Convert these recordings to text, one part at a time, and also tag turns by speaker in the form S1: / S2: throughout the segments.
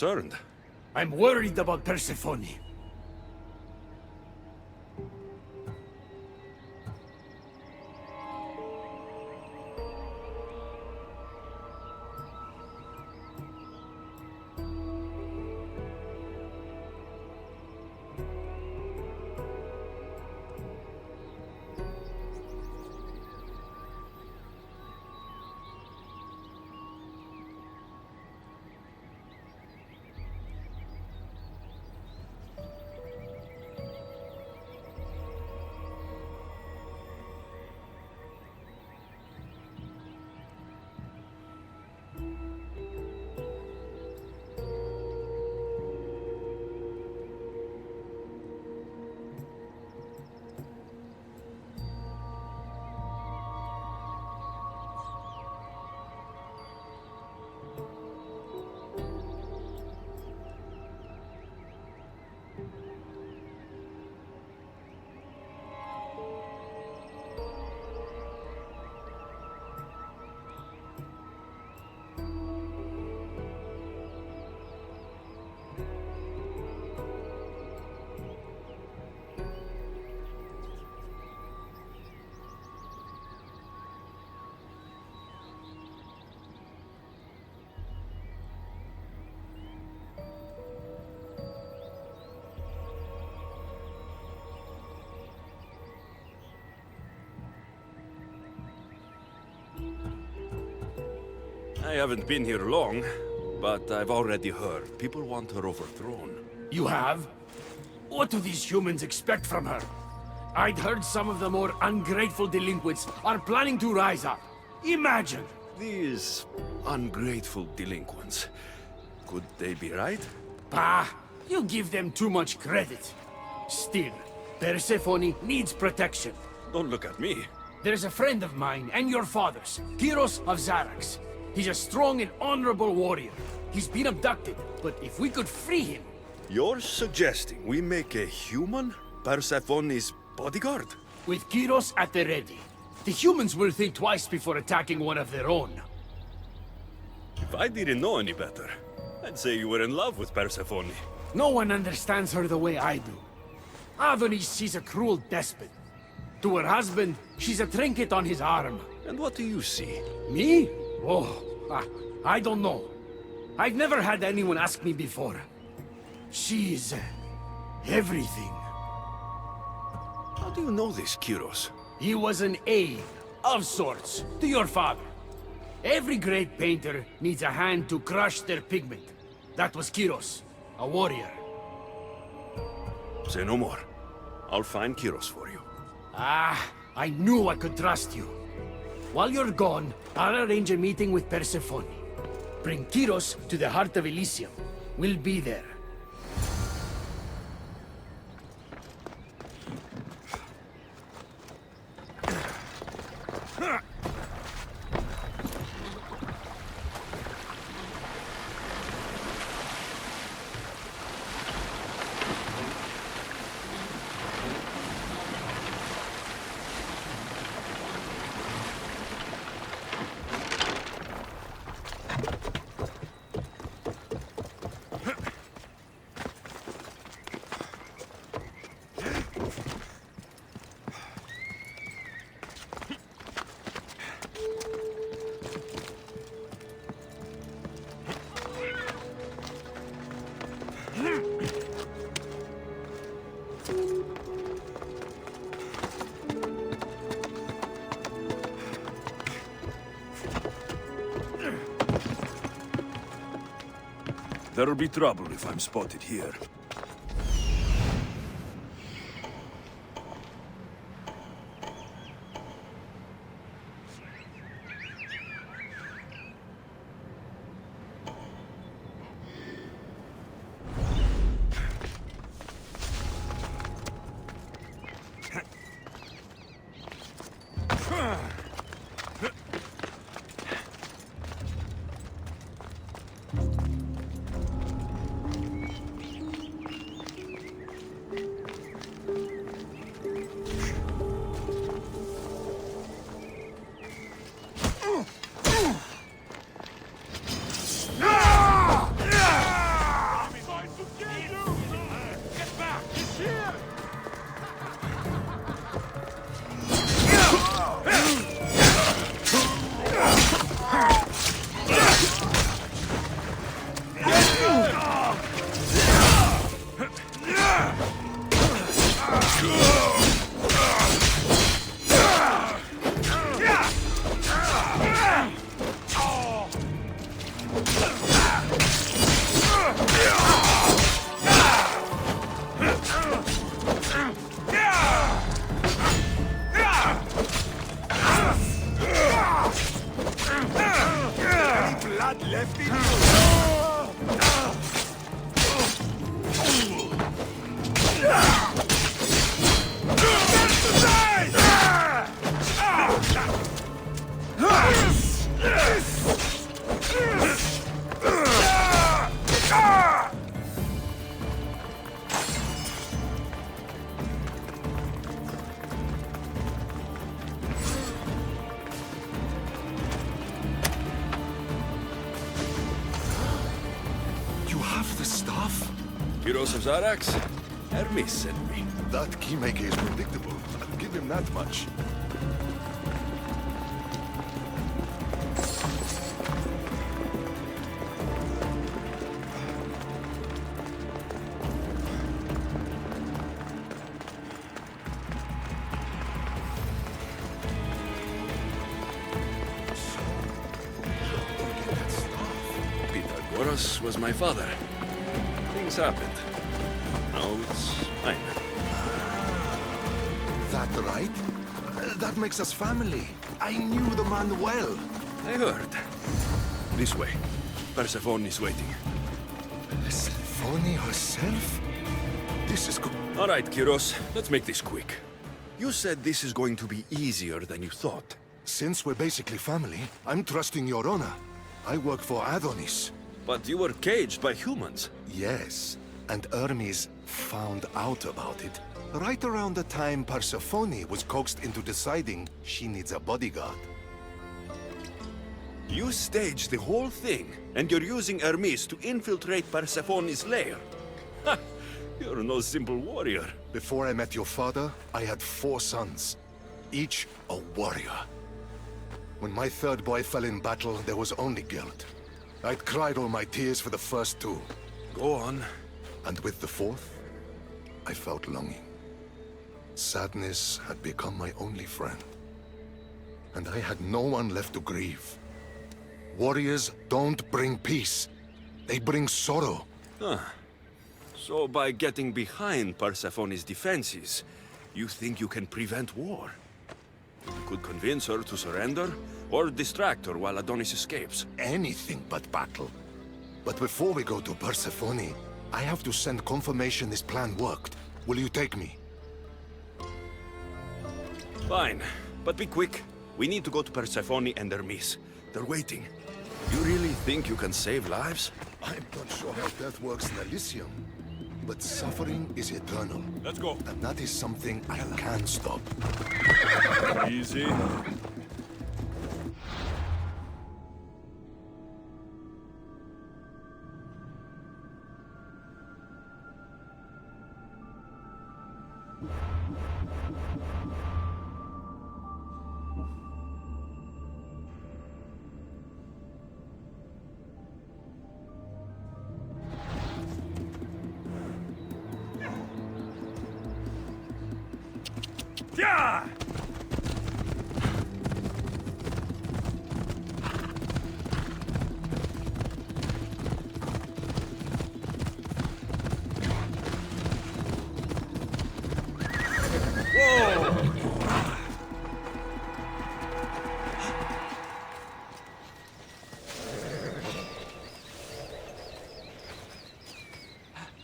S1: concerned.
S2: I'm worried about Persephone.
S1: I haven't been here long, but I've already heard people want her overthrown.
S2: You have? What do these humans expect from her? I'd heard some of the more ungrateful delinquents are planning to rise up. Imagine!
S1: These ungrateful delinquents. Could they be right?
S2: Bah! You give them too much credit. Still, Persephone needs protection.
S1: Don't look at me.
S2: There's a friend of mine and your father's, Kyros of Zarax. He's a strong and honorable warrior. He's been abducted, but if we could free him...
S1: You're suggesting we make a human Persephone's bodyguard?
S2: With Kyros at the ready, the humans will think twice before attacking one of their own.
S1: If I didn't know any better, I'd say you were in love with Persephone.
S2: No one understands her the way I do. Adonis, she's a cruel despot. To her husband, she's a trinket on his arm.
S1: And what do you see?
S2: Me? Oh, I don't know. I've never had anyone ask me before. She's... everything.
S1: How do you know this, Kyros?
S2: He was an aide, of sorts, to your father. Every great painter needs a hand to crush their pigment. That was Kyros, a warrior.
S1: Say no more. I'll find Kyros for you.
S2: I knew I could trust you. While you're gone, I'll arrange a meeting with Persephone. Bring Kyros to the heart of Elysium. We'll be there.
S1: There'll be trouble if I'm spotted here.
S3: have the stuff?
S1: Heroes of Zarax? Hermes sent me.
S3: That keymaker is predictable. I'll give him that much.
S1: Pythagoras was my father. Things happened. Now it's fine.
S3: That right? That makes us family. I knew the man well.
S1: I heard. This way. Persephone is waiting.
S3: Persephone herself? This is
S1: All right, Kyros, let's make this quick. You said this is going to be easier than you thought.
S3: Since we're basically family, I'm trusting your honor. I work for Adonis.
S1: But you were caged by humans.
S3: Yes, and Hermes found out about it right around the time Persephone was coaxed into deciding she needs a bodyguard.
S1: You staged the whole thing, and you're using Hermes to infiltrate Persephone's lair. Ha! You're no simple warrior.
S3: Before I met your father, I had 4 sons, each a warrior. When my third boy fell in battle, there was only guilt. I'd cried all my tears for the first 2.
S1: Go on.
S3: And with the 4th, I felt longing. Sadness had become my only friend. And I had no one left to grieve. Warriors don't bring peace. They bring sorrow.
S1: So by getting behind Persephone's defenses, you think you can prevent war? You could convince her to surrender, or distract her while Adonis escapes.
S3: Anything but battle. But before we go to Persephone, I have to send confirmation this plan worked. Will you take me?
S1: Fine, but be quick. We need to go to Persephone and Hermes. They're waiting. You really think you can save lives?
S3: I'm not sure how death works in Elysium, but suffering is eternal.
S1: Let's go.
S3: And that is something I can stop.
S1: Easy. Yeah!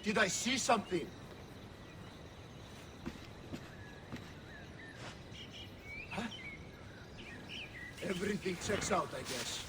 S2: Did I see something? Huh? Everything checks out, I guess.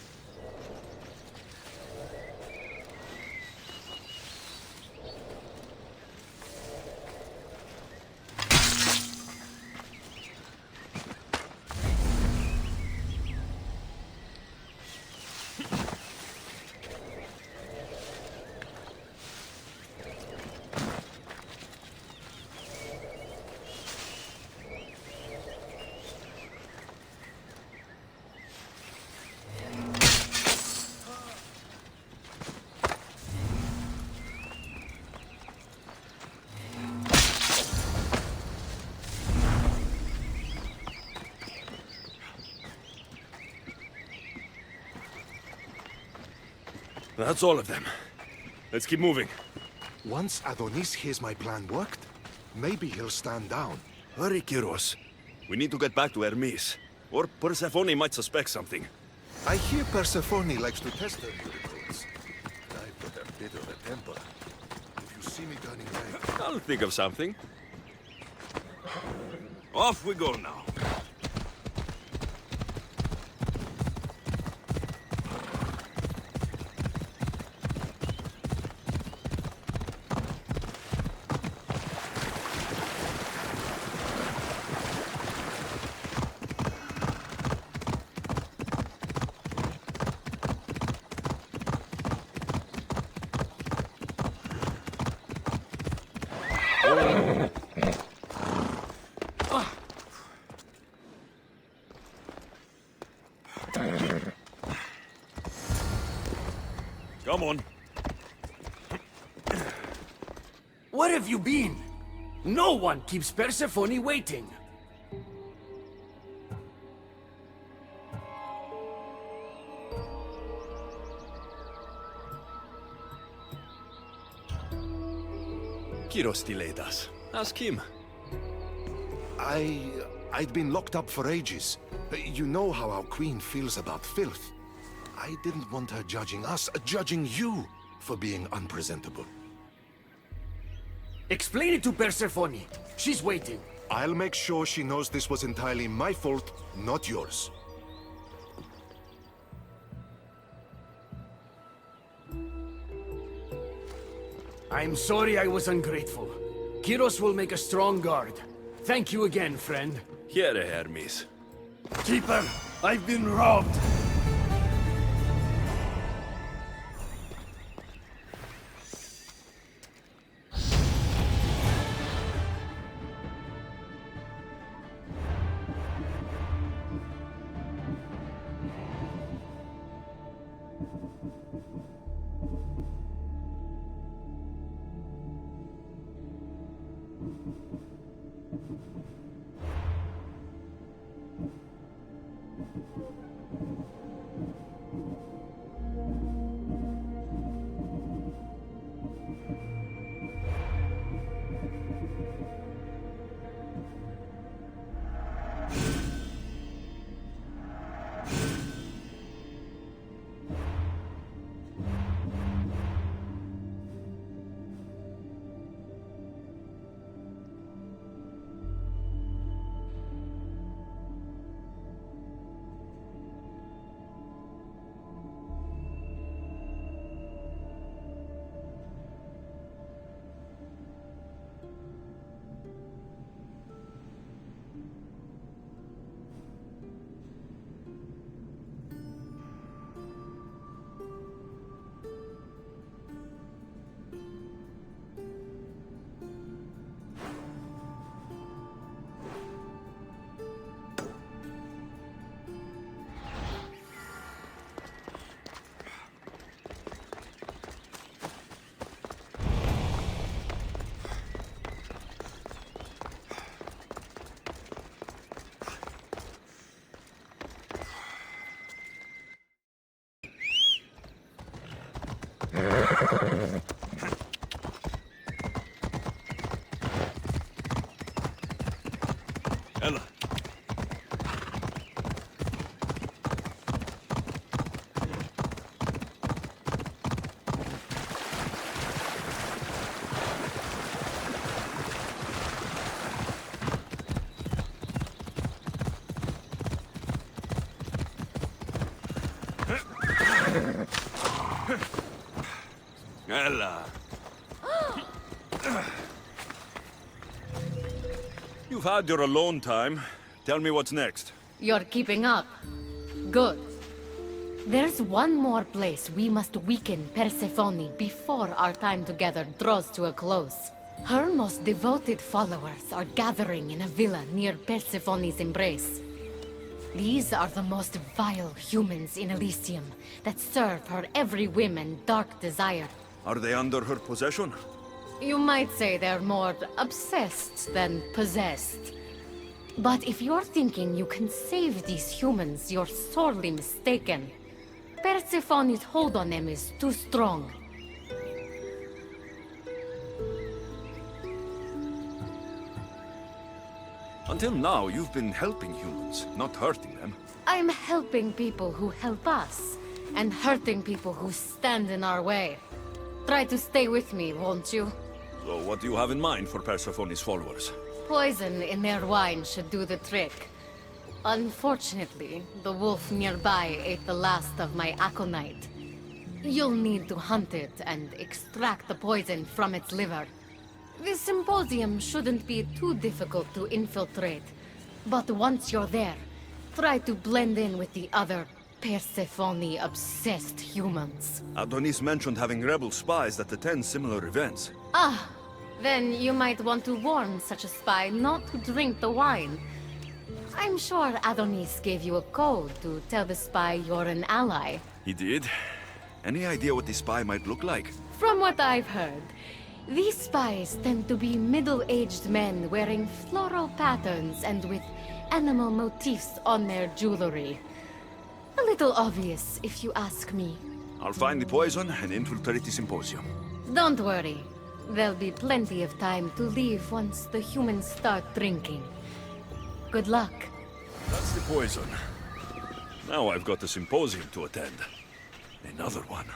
S1: That's all of them. Let's keep moving.
S3: Once Adonis hears my plan worked, maybe he'll stand down.
S1: Hurry, Kyros. We need to get back to Hermes. Or Persephone might suspect something.
S3: I hear Persephone likes to test her miracles. And I've got a bit of a temper. If you see me turning red...
S1: I'll think of something. Off we go now. Come on.
S2: Where have you been? No one keeps Persephone waiting.
S1: Kyros delayed us. Ask him.
S3: I'd been locked up for ages. You know how our queen feels about filth. I didn't want her judging us, judging you for being unpresentable.
S2: Explain it to Persephone. She's waiting.
S3: I'll make sure she knows this was entirely my fault, not yours.
S2: I'm sorry I was ungrateful. Kyros will make a strong guard. Thank you again, friend.
S1: Here, Hermes.
S2: Keeper, I've been robbed.
S1: Ella. Ella. You've had your alone time. Tell me what's next.
S4: You're keeping up. Good. There's one more place we must weaken Persephone before our time together draws to a close. Her most devoted followers are gathering in a villa near Persephone's embrace. These are the most vile humans in Elysium that serve her every whim and dark desire.
S1: Are they under her possession?
S4: You might say they're more obsessed than possessed. But if you're thinking you can save these humans, you're sorely mistaken. Persephone's hold on them is too strong.
S1: Until now, you've been helping humans, not hurting them.
S4: I'm helping people who help us, and hurting people who stand in our way. Try to stay with me, won't you?
S1: So what do you have in mind for Persephone's followers?
S4: Poison in their wine should do the trick. Unfortunately, the wolf nearby ate the last of my aconite. You'll need to hunt it and extract the poison from its liver. This symposium shouldn't be too difficult to infiltrate, but once you're there, try to blend in with the other Persephone-obsessed humans.
S1: Adonis mentioned having rebel spies that attend similar events.
S4: Ah, then you might want to warn such a spy not to drink the wine. I'm sure Adonis gave you a code to tell the spy you're an ally.
S1: He did. Any idea what this spy might look like?
S4: From what I've heard, these spies tend to be middle-aged men wearing floral patterns and with animal motifs on their jewelry. A little obvious, if you ask me.
S1: I'll find the poison and infiltrate the symposium.
S4: Don't worry. There'll be plenty of time to leave once the humans start drinking. Good luck.
S1: That's the poison. Now I've got a symposium to attend. Another one.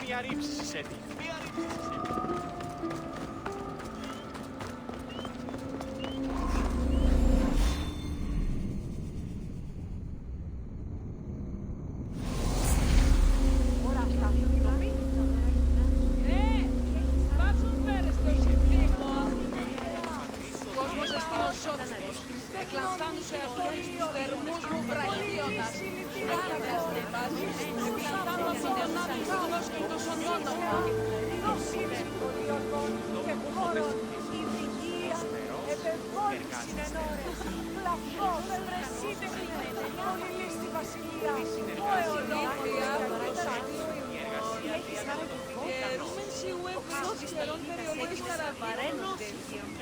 S5: Μία ρύψη σε τι.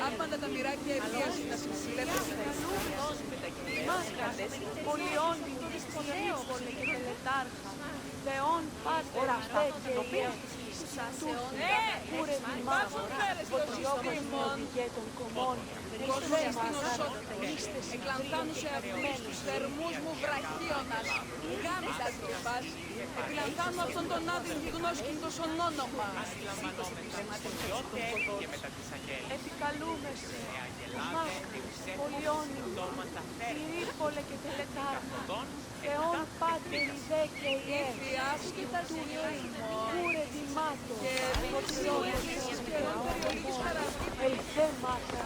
S6: Άπαντα τα μοιράκια ευθείας να συμφιλεύονται. Μάσκατες, πολιόντι, Πολύβολε και τελετάρχα, Θεόν Πάτερ, Δε και Ιε, Κούρε Δημάζωρα, Βοτριόπλος των κομμών, εκλανθάνουσε αυτούς, θερμούς μου βραχίωνας, γάμισας και πας, επιλανθάνου αυτόν τον άδειν γνώσκυντος ον όνομα. Επικαλούμεσαι, μάσκατες, πολιόνιμοι, Κυρίπολε και τελετάρχα, Θεόν Πάτερ, Δε και Ιε, του Ήλμο, Κούρε Δημάτω, Βοτριόπλος και Ελθέματα,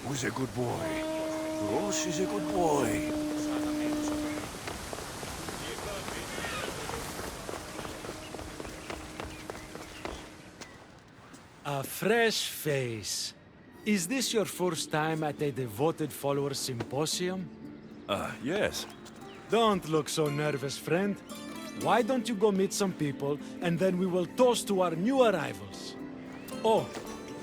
S1: Who's a good boy? Ross is a good boy.
S2: A fresh face. Is this your first time at a devoted followers symposium?
S1: Yes.
S2: Don't look so nervous, friend.
S7: Why don't you go meet some people, and then we will toast to our new arrivals? Oh,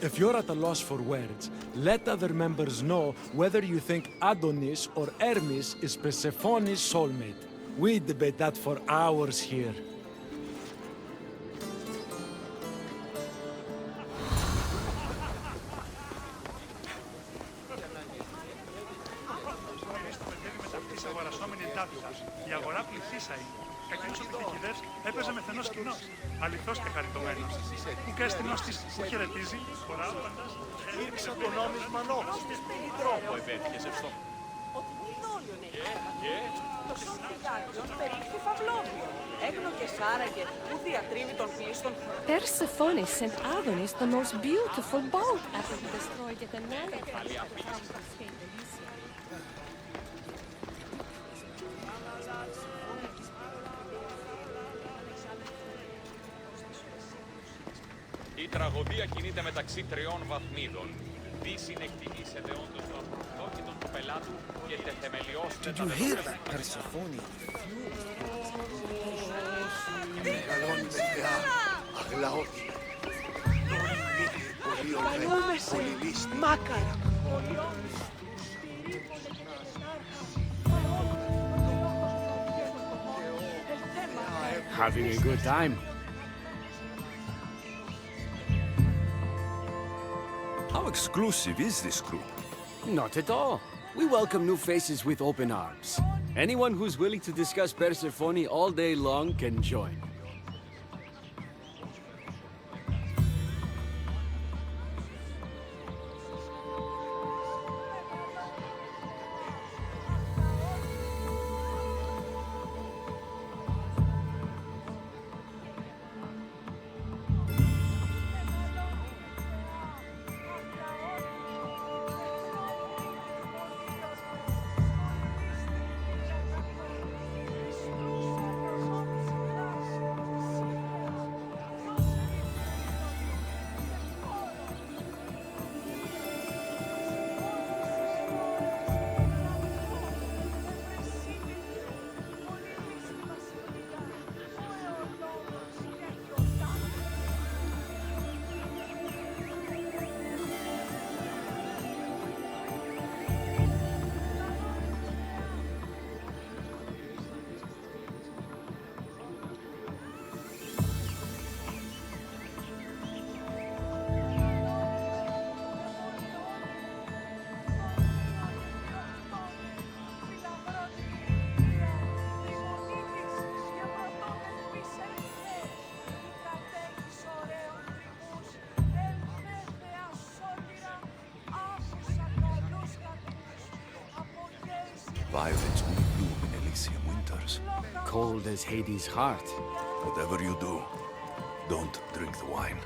S7: if you're at a loss for words, let other members know whether you think Adonis or Hermes is Persephone's soulmate. We debate that for hours here.
S8: Η αγορά πληθύσαει. Κακινός ο πιτικιδεύς έπαιζε με θενός κοινός, αληθώς και χαριτωμένος. Που και αισθηνός της που χαιρετίζει, φορά ο παντάς.
S5: Ήρξα το νόμισμα νόμος. Τι τρόπο επέτυχες αυτό?
S6: Ότι μηδόλιον έχει. Το συστηγάτιον περίχθη φαυλόβιο. Έγνωκε άραγε που διατρίβει των πλήστων.
S9: Persephone sent Adonis the most beautiful boat after he destroyed yet another.
S10: Η τραγωδία κινείται μεταξύ τριών βαθμίδων. Δύσιν εκτιμήσεται όντως το απροσδόκητο του πελάτου και τεθεμελιώστε τα δεδομένα.
S2: Persephone?
S3: Μεγαλώνει με θεά, αγλαώτη.
S6: Καλούμεσαι, μάκαρα.
S2: Having a good time?
S1: How exclusive is this group?
S2: Not at all. We welcome new faces with open arms. Anyone who's willing to discuss Persephone all day long can join.
S1: Violets only bloom in Elysium winters.
S2: Cold as Hades' heart.
S1: Whatever you do, don't drink the wine.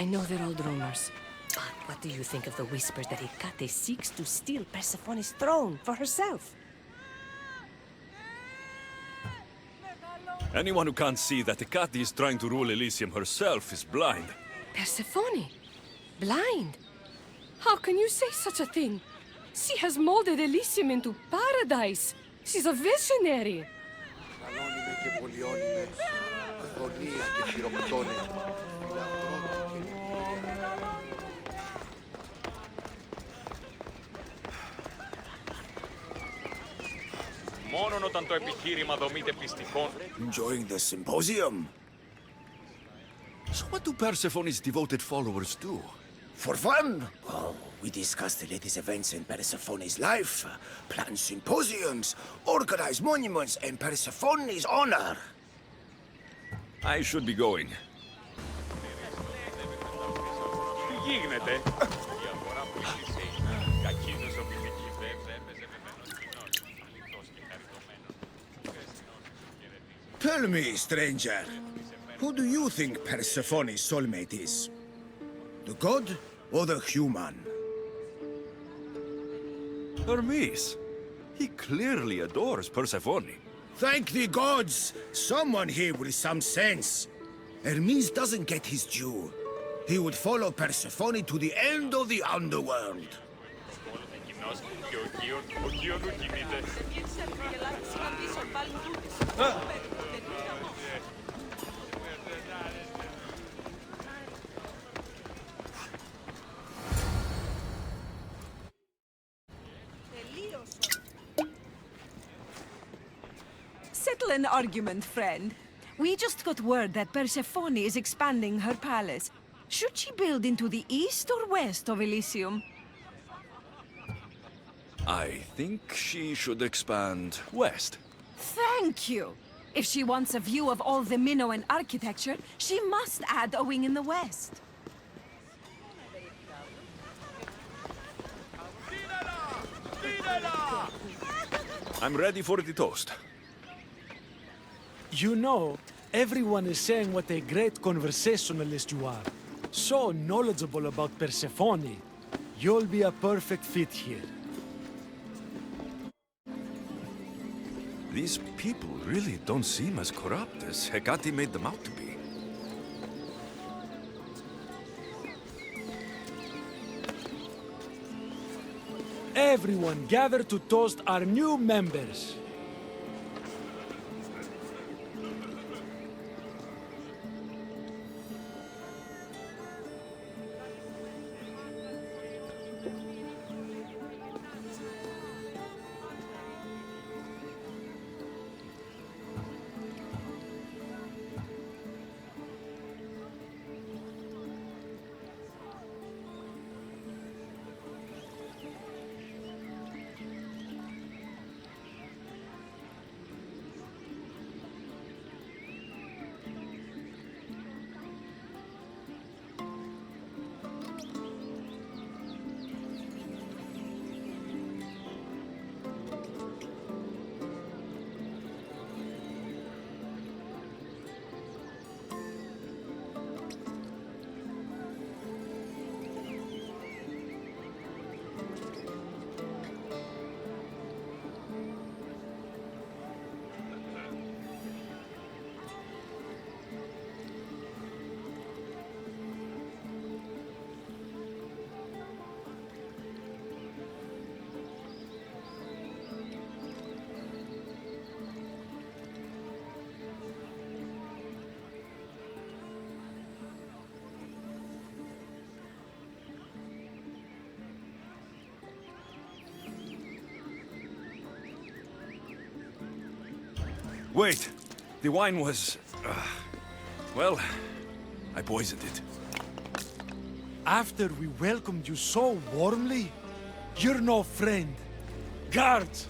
S9: I know they're all rumors. But what do you think of the whispers that Hecate seeks to steal Persephone's throne for herself?
S1: Anyone who can't see that Hecate is trying to rule Elysium herself is blind.
S9: Persephone? Blind? How can you say such a thing? She has molded Elysium into paradise. She's a visionary.
S10: Μόνον όταν το επιχείρημα δομείται πιστικών.
S2: Enjoying the symposium?
S1: So what do Persephone's devoted followers do?
S2: For fun? Oh, we discuss the latest events in Persephone's life, plan symposiums, organize monuments in Persephone's honor.
S1: I should be going.
S10: Τι γίνεται? Η αγορά πλήθησε. Κακίνος ο πιτικιδεύς έπαιζε με θενός κοινός, αληθώς και χαριτωμένος.
S2: Tell me, stranger, who do you think Persephone's soulmate is? The god or the human?
S1: Hermes. He clearly adores Persephone.
S11: Thank the gods! Someone here with some sense. Hermes doesn't get his due. He would follow Persephone to the end of the underworld.
S6: Settle an argument, friend. We just got word that Persephone is expanding her palace. Should she build into the east or west of Elysium?
S1: I think she should expand west.
S6: Thank you! If she wants a view of all the Minoan architecture, she must add a wing in the west.
S1: I'm ready for the toast.
S7: You know, everyone is saying what a great conversationalist you are. So knowledgeable about Persephone. You'll be a perfect fit here.
S1: These people really don't seem as corrupt as Hecate made them out to be.
S7: Everyone gather to toast our new members.
S1: Wait, the wine was... well, I poisoned it.
S7: After we welcomed you so warmly, you're no friend. Guards!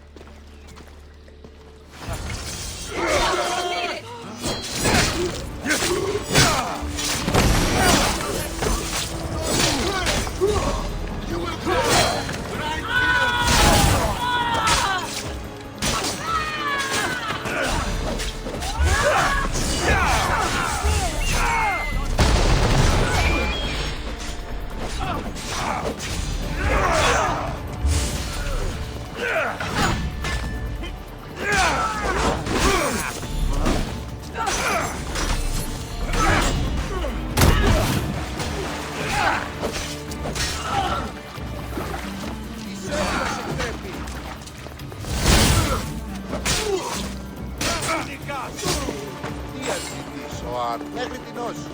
S5: Μέχρι την όση.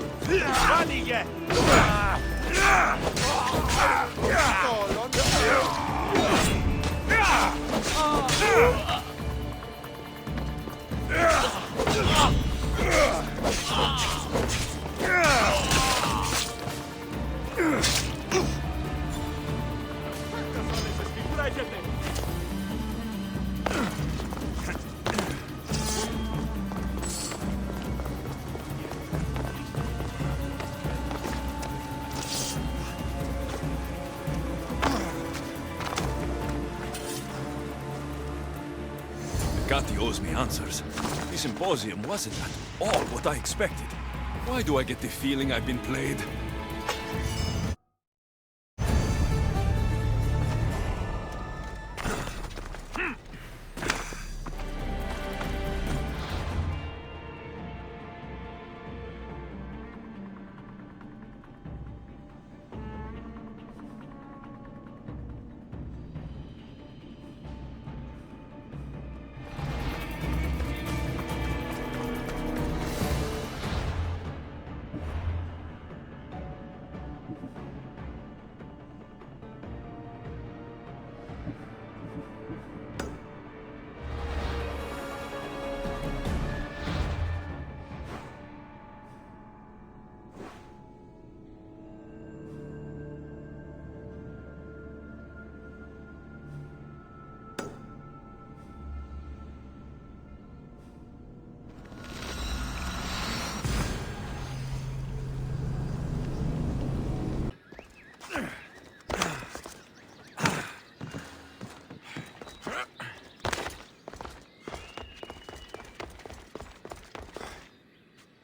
S5: Άνοιγε!
S1: Hecate owes me answers. The symposium wasn't at all what I expected. Why do I get the feeling I've been played?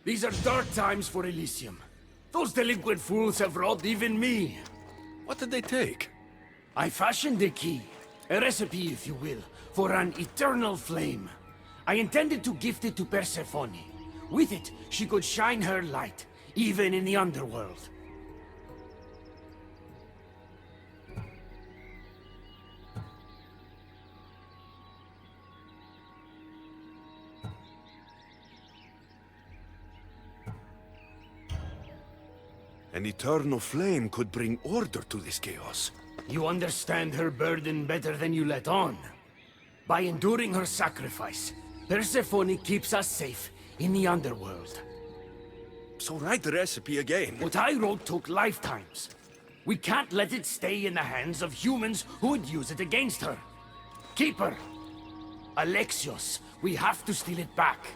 S2: These are dark times for Elysium. Those delinquent fools have robbed even me.
S1: What did they take?
S2: I fashioned a key, a recipe if you will, for an eternal flame. I intended to gift it to Persephone. With it, she could shine her light, even in the underworld.
S1: An eternal flame could bring order to this chaos.
S2: You understand her burden better than you let on. By enduring her sacrifice, Persephone keeps us safe in the underworld.
S1: So write the recipe again.
S2: What I wrote took lifetimes. We can't let it stay in the hands of humans who would use it against her. Keep her. Alexios, we have to steal it back.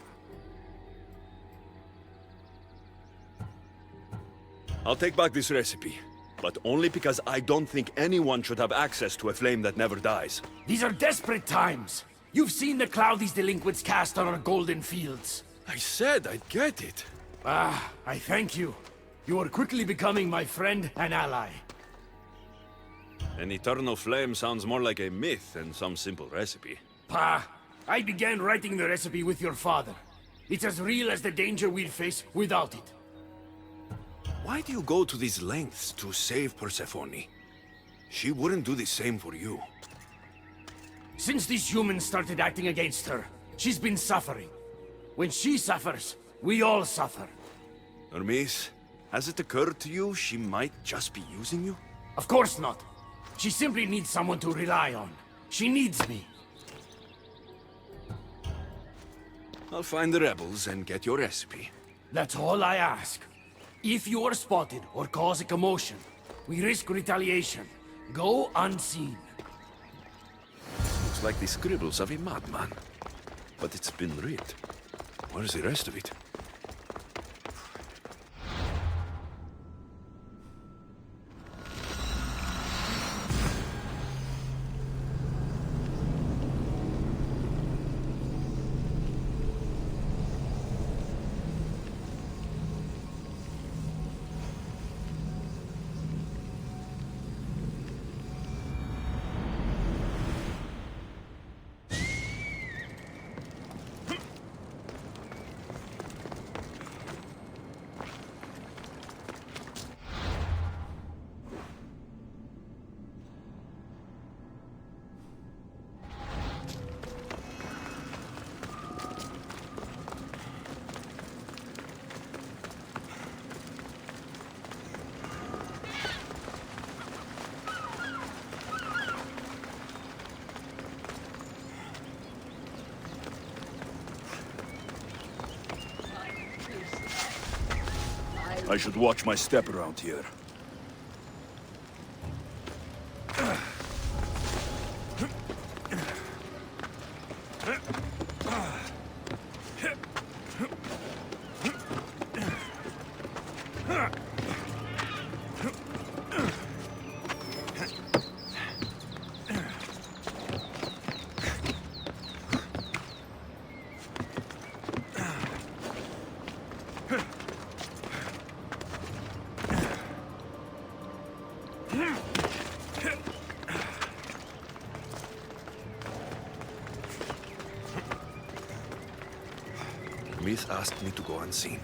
S1: I'll take back this recipe, but only because I don't think anyone should have access to a flame that never dies.
S2: These are desperate times. You've seen the cloud these delinquents cast on our golden fields.
S1: I said I'd get it.
S2: Ah, I thank you. You are quickly becoming my friend and ally.
S1: An eternal flame sounds more like a myth than some simple recipe.
S2: Pa, I began writing the recipe with your father. It's as real as the danger we'd face without it.
S1: Why do you go to these lengths to save Persephone? She wouldn't do the same for you.
S2: Since these humans started acting against her, she's been suffering. When she suffers, we all suffer.
S1: Hermes, has it occurred to you she might just be using you?
S2: Of course not. She simply needs someone to rely on. She needs me.
S1: I'll find the rebels and get your recipe.
S2: That's all I ask. If you are spotted or cause a commotion, we risk retaliation. Go unseen.
S1: Looks like the scribbles of a madman. But it's been writ. Where's the rest of it? I should watch my step around here. Miss asked me to go unseen.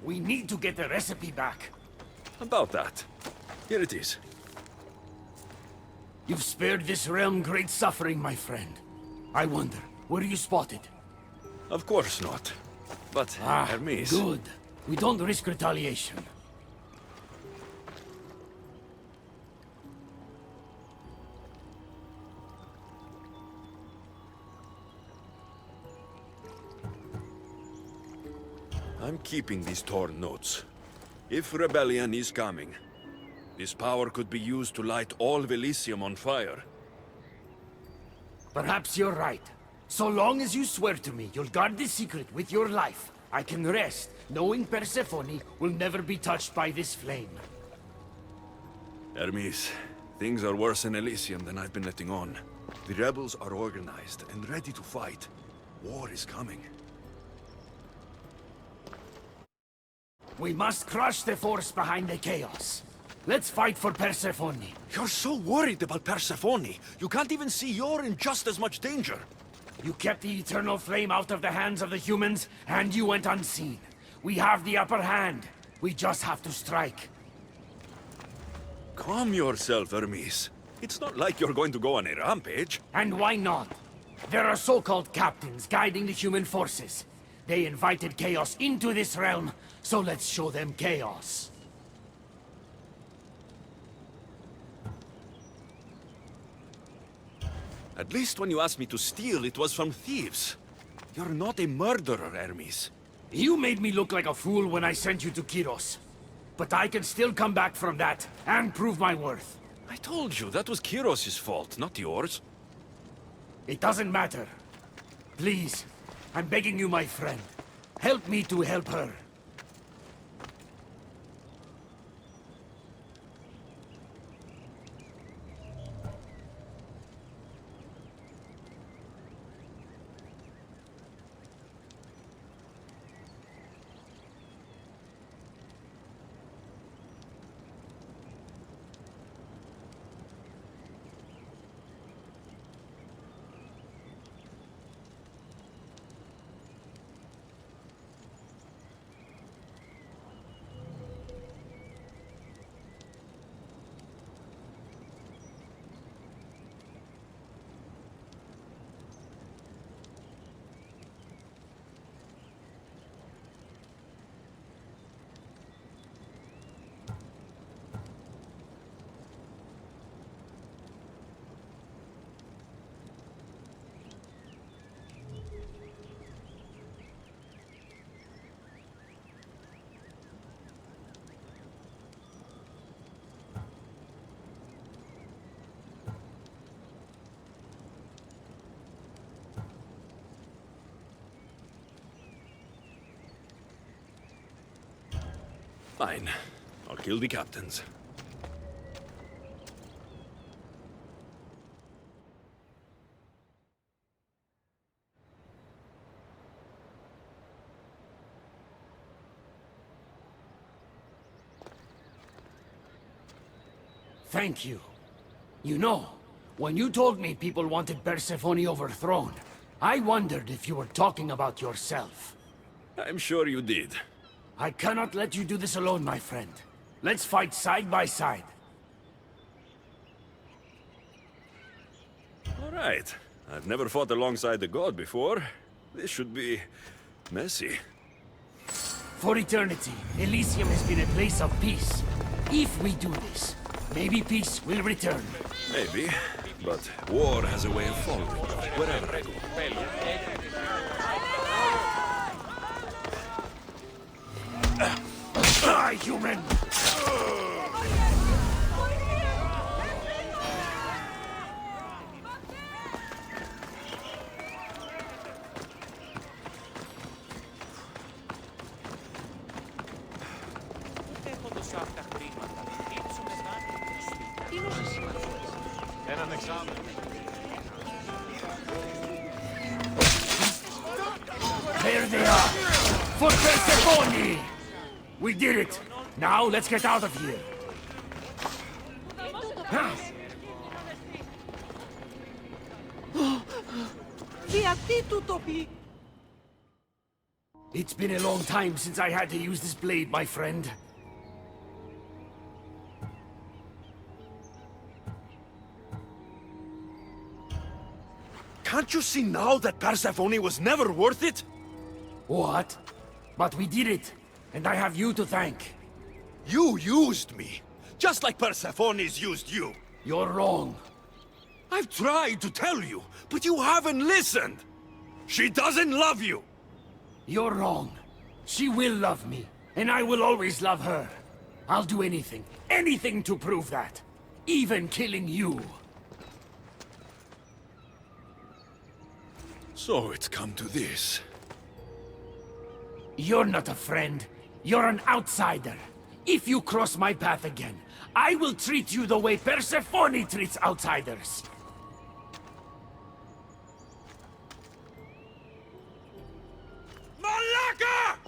S2: We need to get the recipe back.
S1: About that. Here it is.
S2: You've spared this realm great suffering, my friend. I wonder, were you spotted?
S1: Of course not. But, Hermes...
S2: Good. We don't risk retaliation.
S1: I'm keeping these torn notes. If rebellion is coming, this power could be used to light all of Elysium on fire.
S2: Perhaps you're right. So long as you swear to me you'll guard this secret with your life, I can rest, knowing Persephone will never be touched by this flame.
S1: Hermes, things are worse in Elysium than I've been letting on. The rebels are organized and ready to fight. War is coming.
S2: We must crush the force behind the chaos. Let's fight for Persephone.
S1: You're so worried about Persephone. You can't even see you're in just as much danger.
S2: You kept the eternal flame out of the hands of the humans, and you went unseen. We have the upper hand. We just have to strike.
S1: Calm yourself, Hermes. It's not like you're going to go on a rampage.
S2: And why not? There are so-called captains guiding the human forces. They invited chaos into this realm, so let's show them chaos.
S1: At least when you asked me to steal, it was from thieves. You're not a murderer, Hermes.
S2: You made me look like a fool when I sent you to Kyros. But I can still come back from that, and prove my worth.
S1: I told you, that was Kyros' fault, not yours.
S2: It doesn't matter. Please, I'm begging you, my friend. Help me to help her.
S1: Fine. I'll kill the captains.
S2: Thank you. You know, when you told me people wanted Persephone overthrown, I wondered if you were talking about yourself.
S1: I'm sure you did.
S2: I cannot let you do this alone, my friend. Let's fight side by side.
S1: All right. I've never fought alongside a god before. This should be messy.
S2: For eternity, Elysium has been a place of peace. If we do this, maybe peace will return.
S1: Maybe, but war has a way of following wherever I go.
S2: Die, human!
S10: Έχω δώσει αυτά χρήματα. Κλείψω μετά. Τι νόσες σημαντικές. Έναν εξάμενο.
S2: There they are! For Persephone! We did it! Now let's get out of here!
S6: Γιατί του το πει?
S2: It's been a long time since I had to use this blade, my friend.
S1: Can't you see now that Persephone was never worth it?
S2: What? But we did it, and I have you to thank.
S1: You used me, just like Persephone's used you.
S2: You're wrong.
S1: I've tried to tell you, but you haven't listened. She doesn't love you.
S2: You're wrong. She will love me, and I will always love her. I'll do anything, anything to prove that. Even killing you.
S1: So it's come to this.
S2: You're not a friend. You're an outsider. If you cross my path again, I will treat you the way Persephone treats outsiders.
S1: Malaka!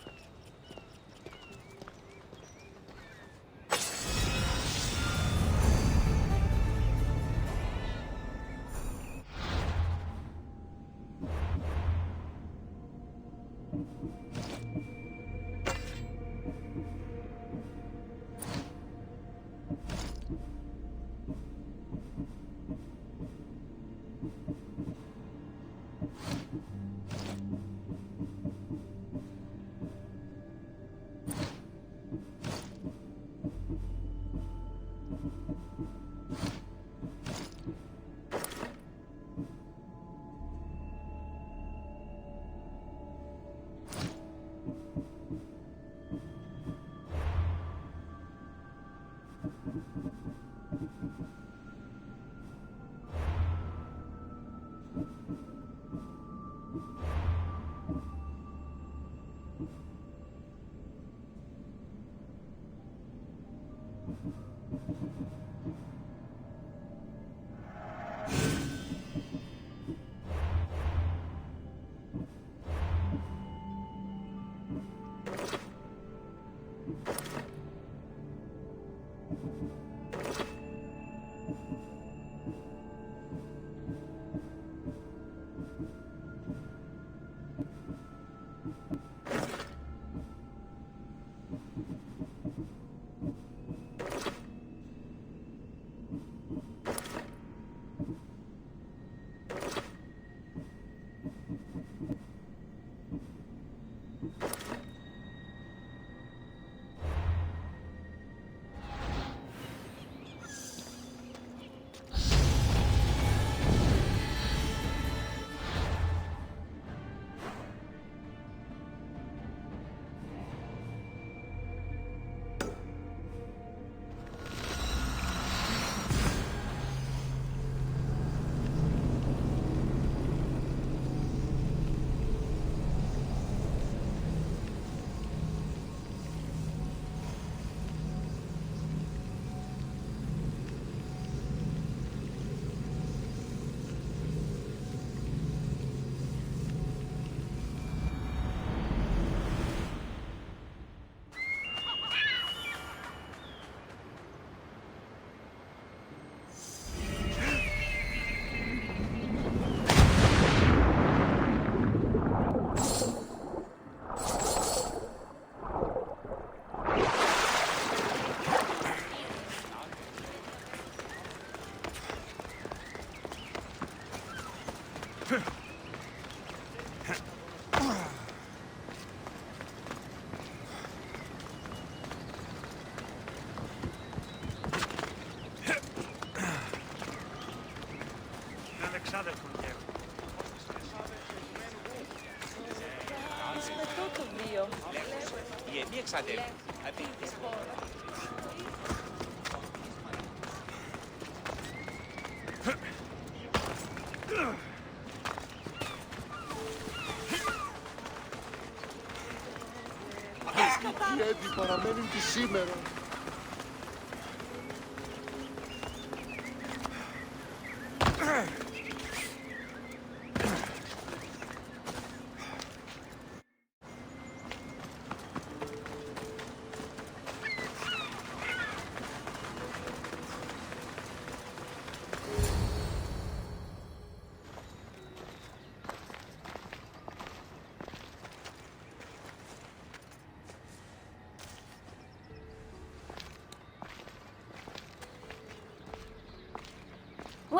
S3: Γιατί παραμένουν και σήμερα.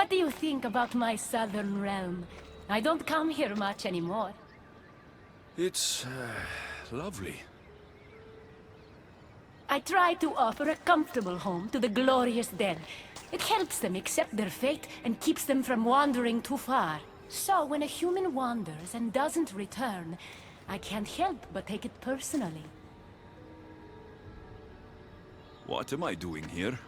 S4: What do you think about my southern realm? I don't come here much anymore.
S1: It's lovely.
S4: I try to offer a comfortable home to the glorious dead. It helps them accept their fate and keeps them from wandering too far. So when a human wanders and doesn't return, I can't help but take it personally.
S1: What am I doing here?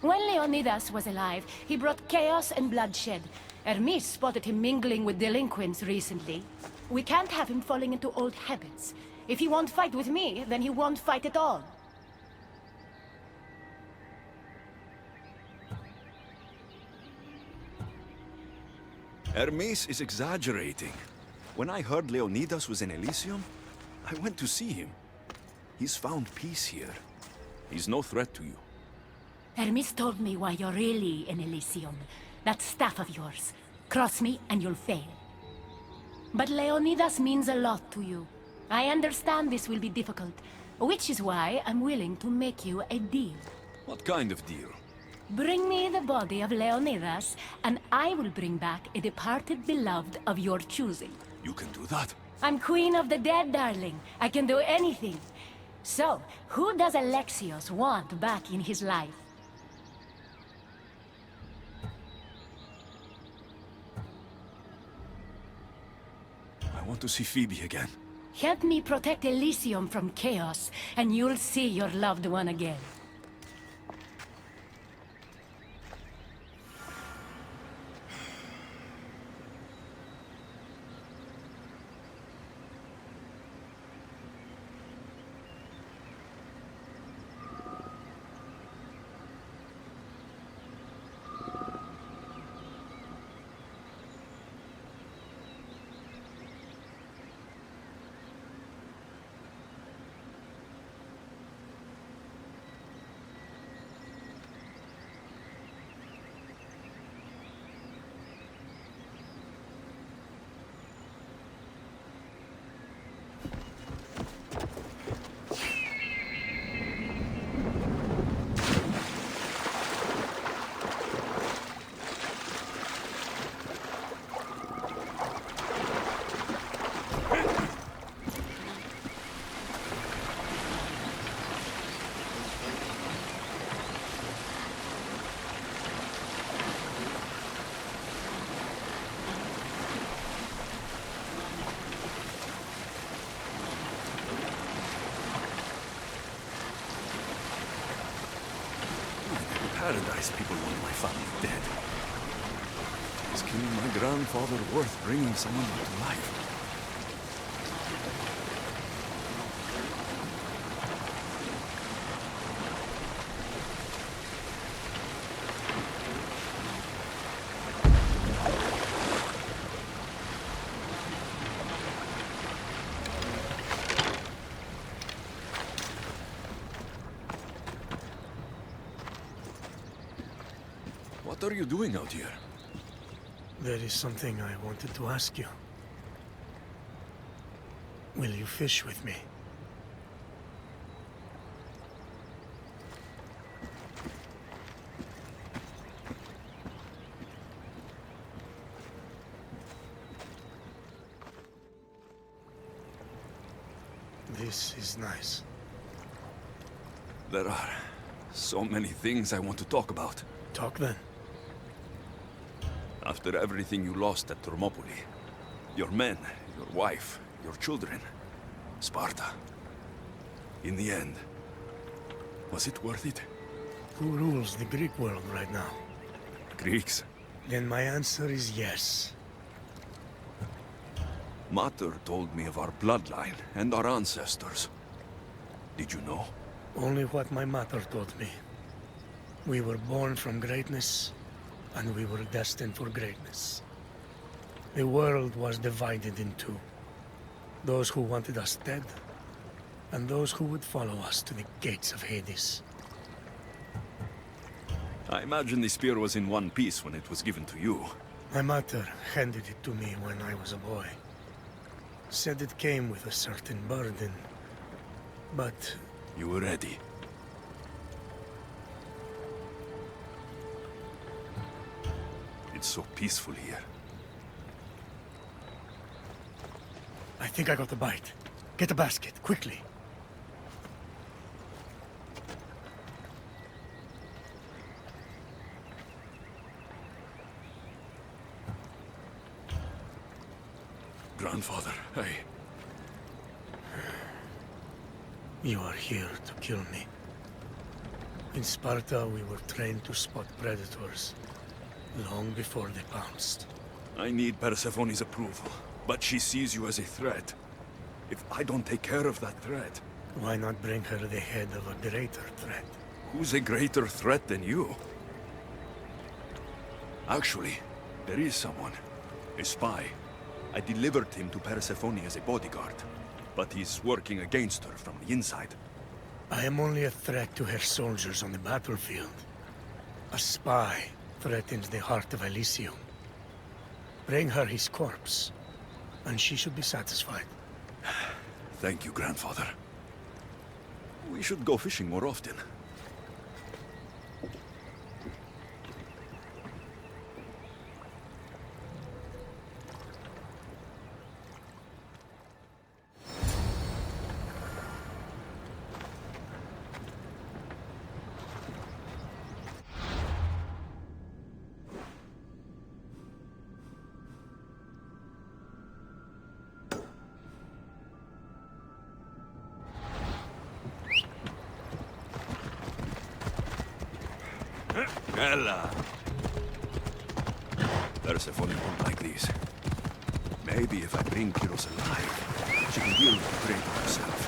S4: When Leonidas was alive, he brought chaos and bloodshed. Hermes spotted him mingling with delinquents recently. We can't have him falling into old habits. If he won't fight with me, then he won't fight at all.
S1: Hermes is exaggerating. When I heard Leonidas was in Elysium, I went to see him. He's found peace here. He's no threat to you.
S4: Hermes told me why you're really in Elysium. That staff of yours. Cross me and you'll fail. But Leonidas means a lot to you. I understand this will be difficult, which is why I'm willing to make you a deal.
S1: What kind of deal?
S4: Bring me the body of Leonidas, and I will bring back a departed beloved of your choosing.
S1: You can do that?
S4: I'm queen of the dead, darling. I can do anything. So, who does Alexios want back in his life?
S1: I want to see Phoebe again.
S4: Help me protect Elysium from chaos, and you'll see your loved one again.
S1: Paradise people want my family dead. Is killing my grandfather worth bringing someone back to life? What are you doing out here?
S12: There is something I wanted to ask you. Will you fish with me? This is nice.
S1: There are so many things I want to talk about.
S12: Talk then.
S1: After everything you lost at Thermopylae, your men, your wife, your children, Sparta. In the end, was it worth it?
S12: Who rules the Greek world right now?
S1: Greeks.
S12: Then my answer is yes.
S1: Mater told me of our bloodline and our ancestors. Did you know?
S12: Only what my mother told me. We were born from greatness, and we were destined for greatness. The world was divided in two. Those who wanted us dead, and those who would follow us to the gates of Hades.
S1: I imagine the spear was in one piece when it was given to you.
S12: My mother handed it to me when I was a boy. Said it came with a certain burden, but...
S1: You were ready. It's so peaceful here.
S12: I think I got the bite. Get a basket, quickly.
S1: Grandfather,
S12: You are here to kill me. In Sparta, we were trained to spot predators long before they pounced.
S1: I need Persephone's approval, but she sees you as a threat. If I don't take care of that threat...
S12: Why not bring her the head of a greater threat?
S1: Who's a greater threat than you? Actually, there is someone. A spy. I delivered him to Persephone as a bodyguard, but he's working against her from the inside.
S12: I am only a threat to her soldiers on the battlefield. A spy threatens the heart of Elysium. Bring her his corpse, and she should be satisfied.
S1: Thank you, grandfather. We should go fishing more often. Ella! Persephone won't like these. Maybe if I bring Kyros alive, she can deal with the traitor herself.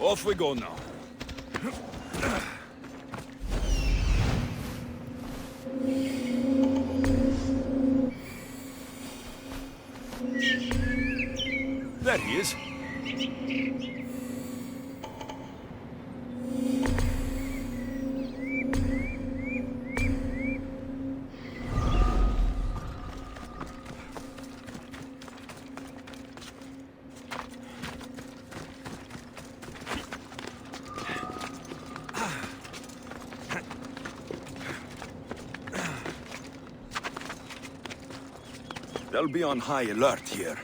S1: Off we go now. There he is. They'll be on high alert here.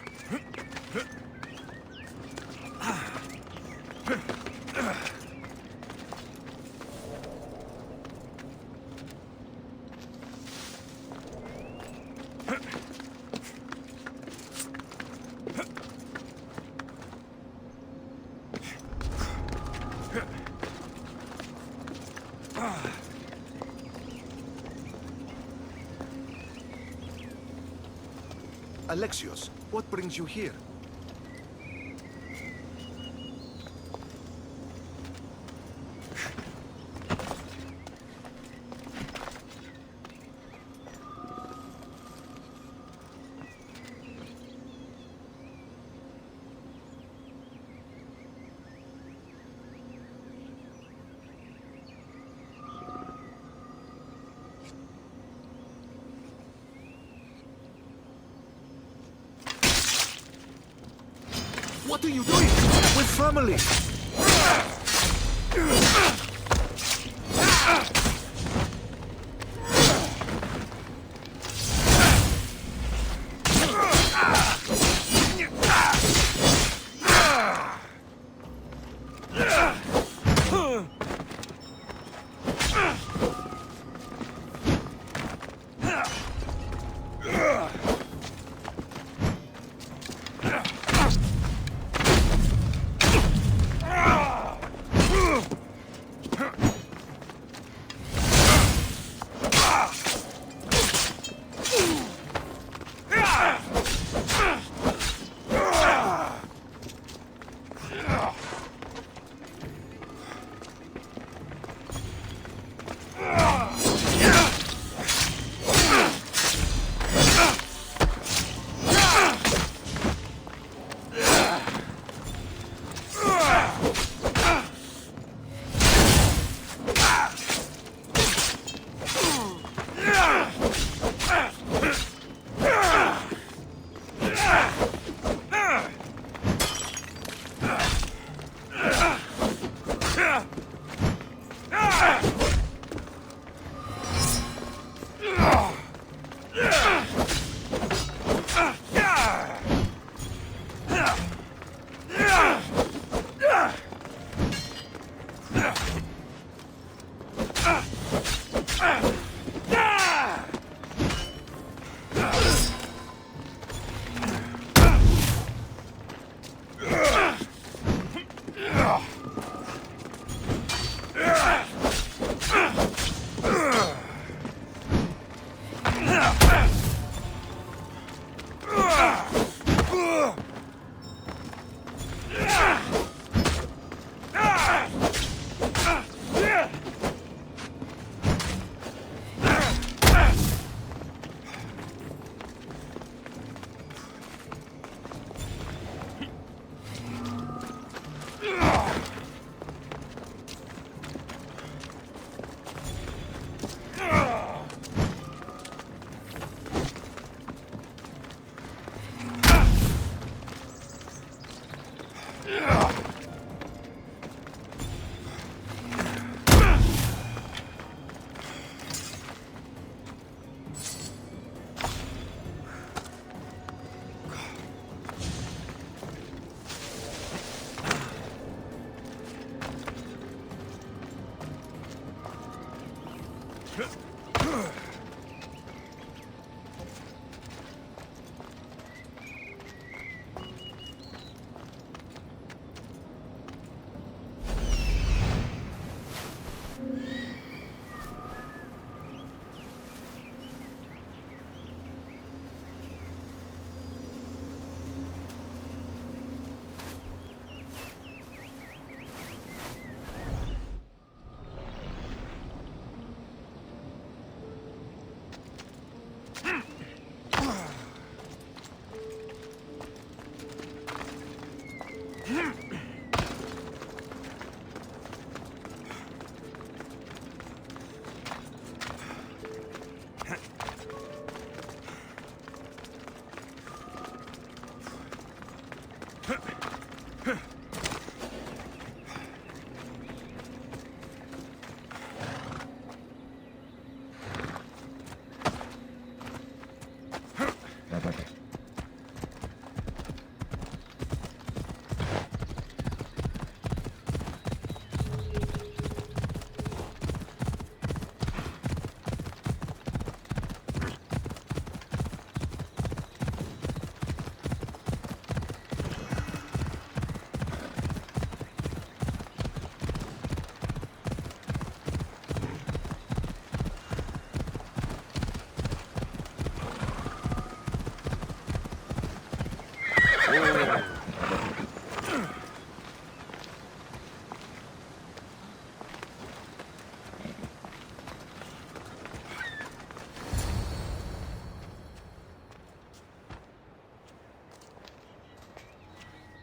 S3: Alexios, what brings you here? What are you doing? We're family!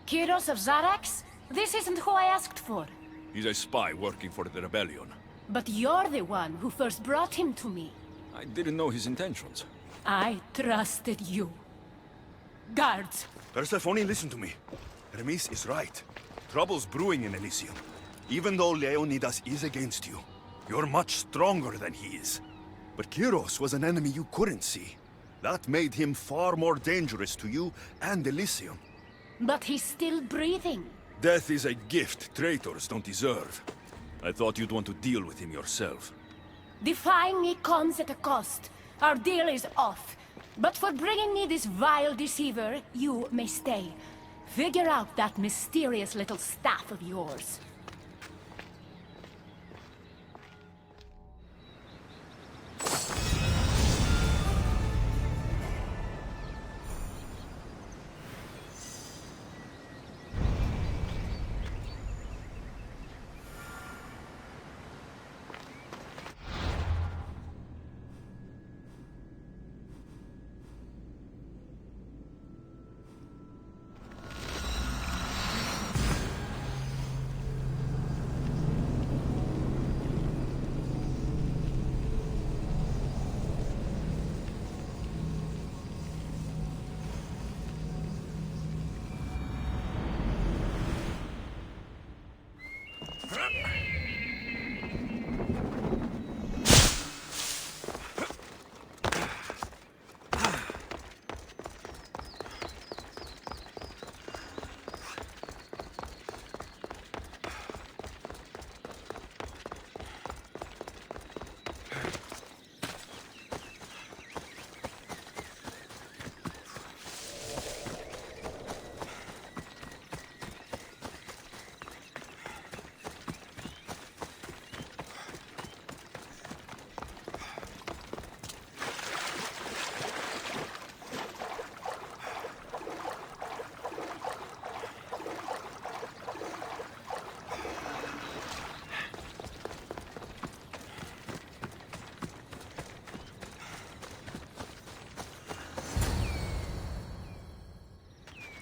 S13: Kyros of Zarax? This isn't who I asked for.
S1: He's a spy working for the rebellion.
S13: But you're the one who first brought him to me.
S1: I didn't know his intentions.
S13: I trusted you. Guards!
S1: Persephone, listen to me. Hermes is right. Trouble's brewing in Elysium. Even though Leonidas is against you, you're much stronger than he is. But Kyros was an enemy you couldn't see. That made him far more dangerous to you and Elysium.
S13: But he's still breathing.
S1: Death is a gift traitors don't deserve. I thought you'd want to deal with him yourself.
S13: Defying me comes at a cost. Our deal is off. But for bringing me this vile deceiver, you may stay. Figure out that mysterious little staff of yours.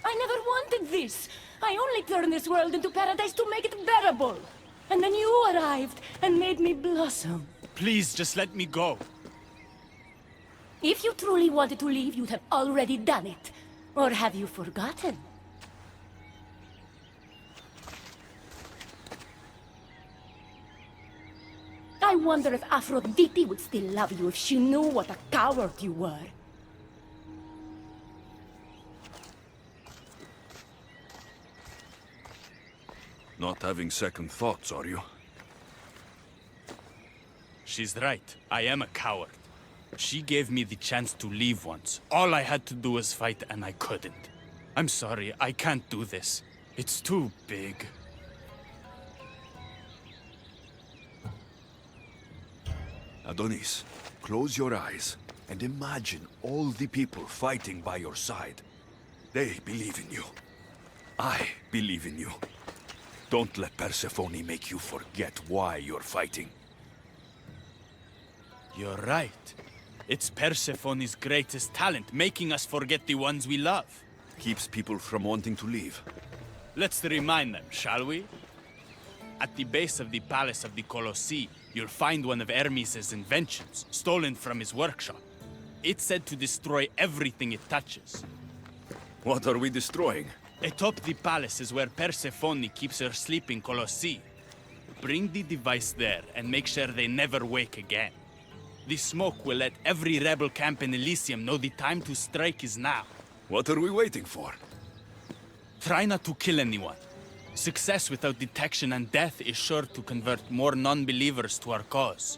S13: I never wanted this. I only turned this world into paradise to make it bearable. And then you arrived and made me blossom.
S14: Please, just let me go.
S13: If you truly wanted to leave, you'd have already done it. Or have you forgotten? I wonder if Aphrodite would still love you if she knew what a coward you were.
S1: Not having second thoughts, are you?
S14: She's right. I am a coward. She gave me the chance to leave once. All I had to do was fight, and I couldn't. I'm sorry, I can't do this. It's too big.
S1: Adonis, close your eyes and imagine all the people fighting by your side. They believe in you. I believe in you. Don't let Persephone make you forget why you're fighting.
S14: You're right. It's Persephone's greatest talent, making us forget the ones we love.
S1: Keeps people from wanting to leave.
S14: Let's remind them, shall we? At the base of the Palace of the Colossi, you'll find one of Hermes' inventions, stolen from his workshop. It's said to destroy everything it touches.
S1: What are we destroying?
S14: Atop the palace is where Persephone keeps her sleeping Colossi. Bring the device there and make sure they never wake again. The smoke will let every rebel camp in Elysium know the time to strike is now.
S1: What are we waiting for?
S14: Try not to kill anyone. Success without detection and death is sure to convert more non-believers to our cause.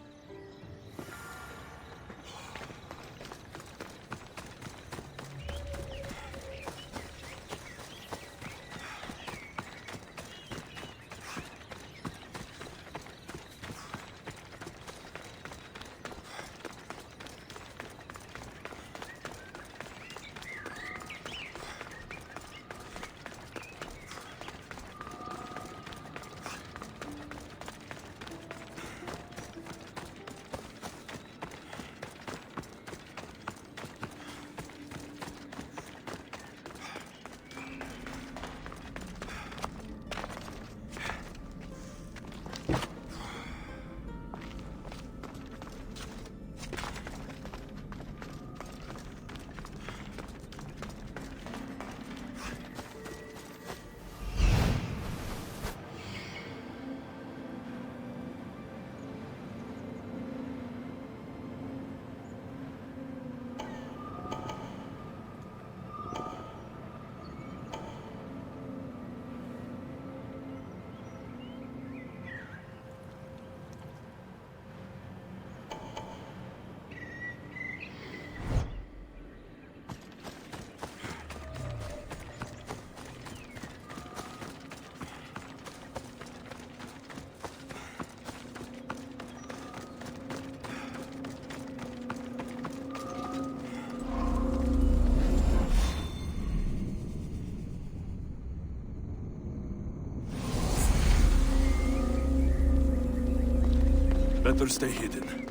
S1: Better stay hidden.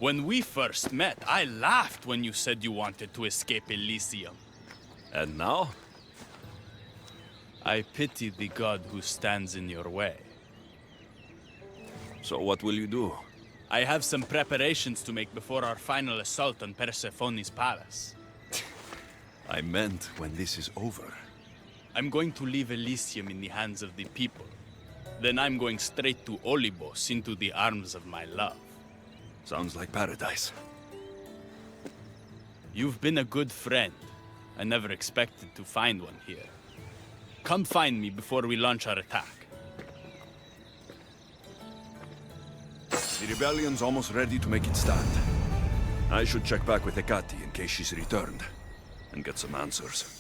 S14: When we first met, I laughed when you said you wanted to escape Elysium.
S1: And now?
S14: I pity the god who stands in your way.
S1: So what will you do?
S14: I have some preparations to make before our final assault on Persephone's palace.
S1: I meant when this is over.
S14: I'm going to leave Elysium in the hands of the people. Then I'm going straight to Olibos, into the arms of my love.
S1: Sounds like paradise.
S14: You've been a good friend. I never expected to find one here. Come find me before we launch our attack.
S1: The rebellion's almost ready to make its stand. I should check back with Hecate in case she's returned, and get some answers.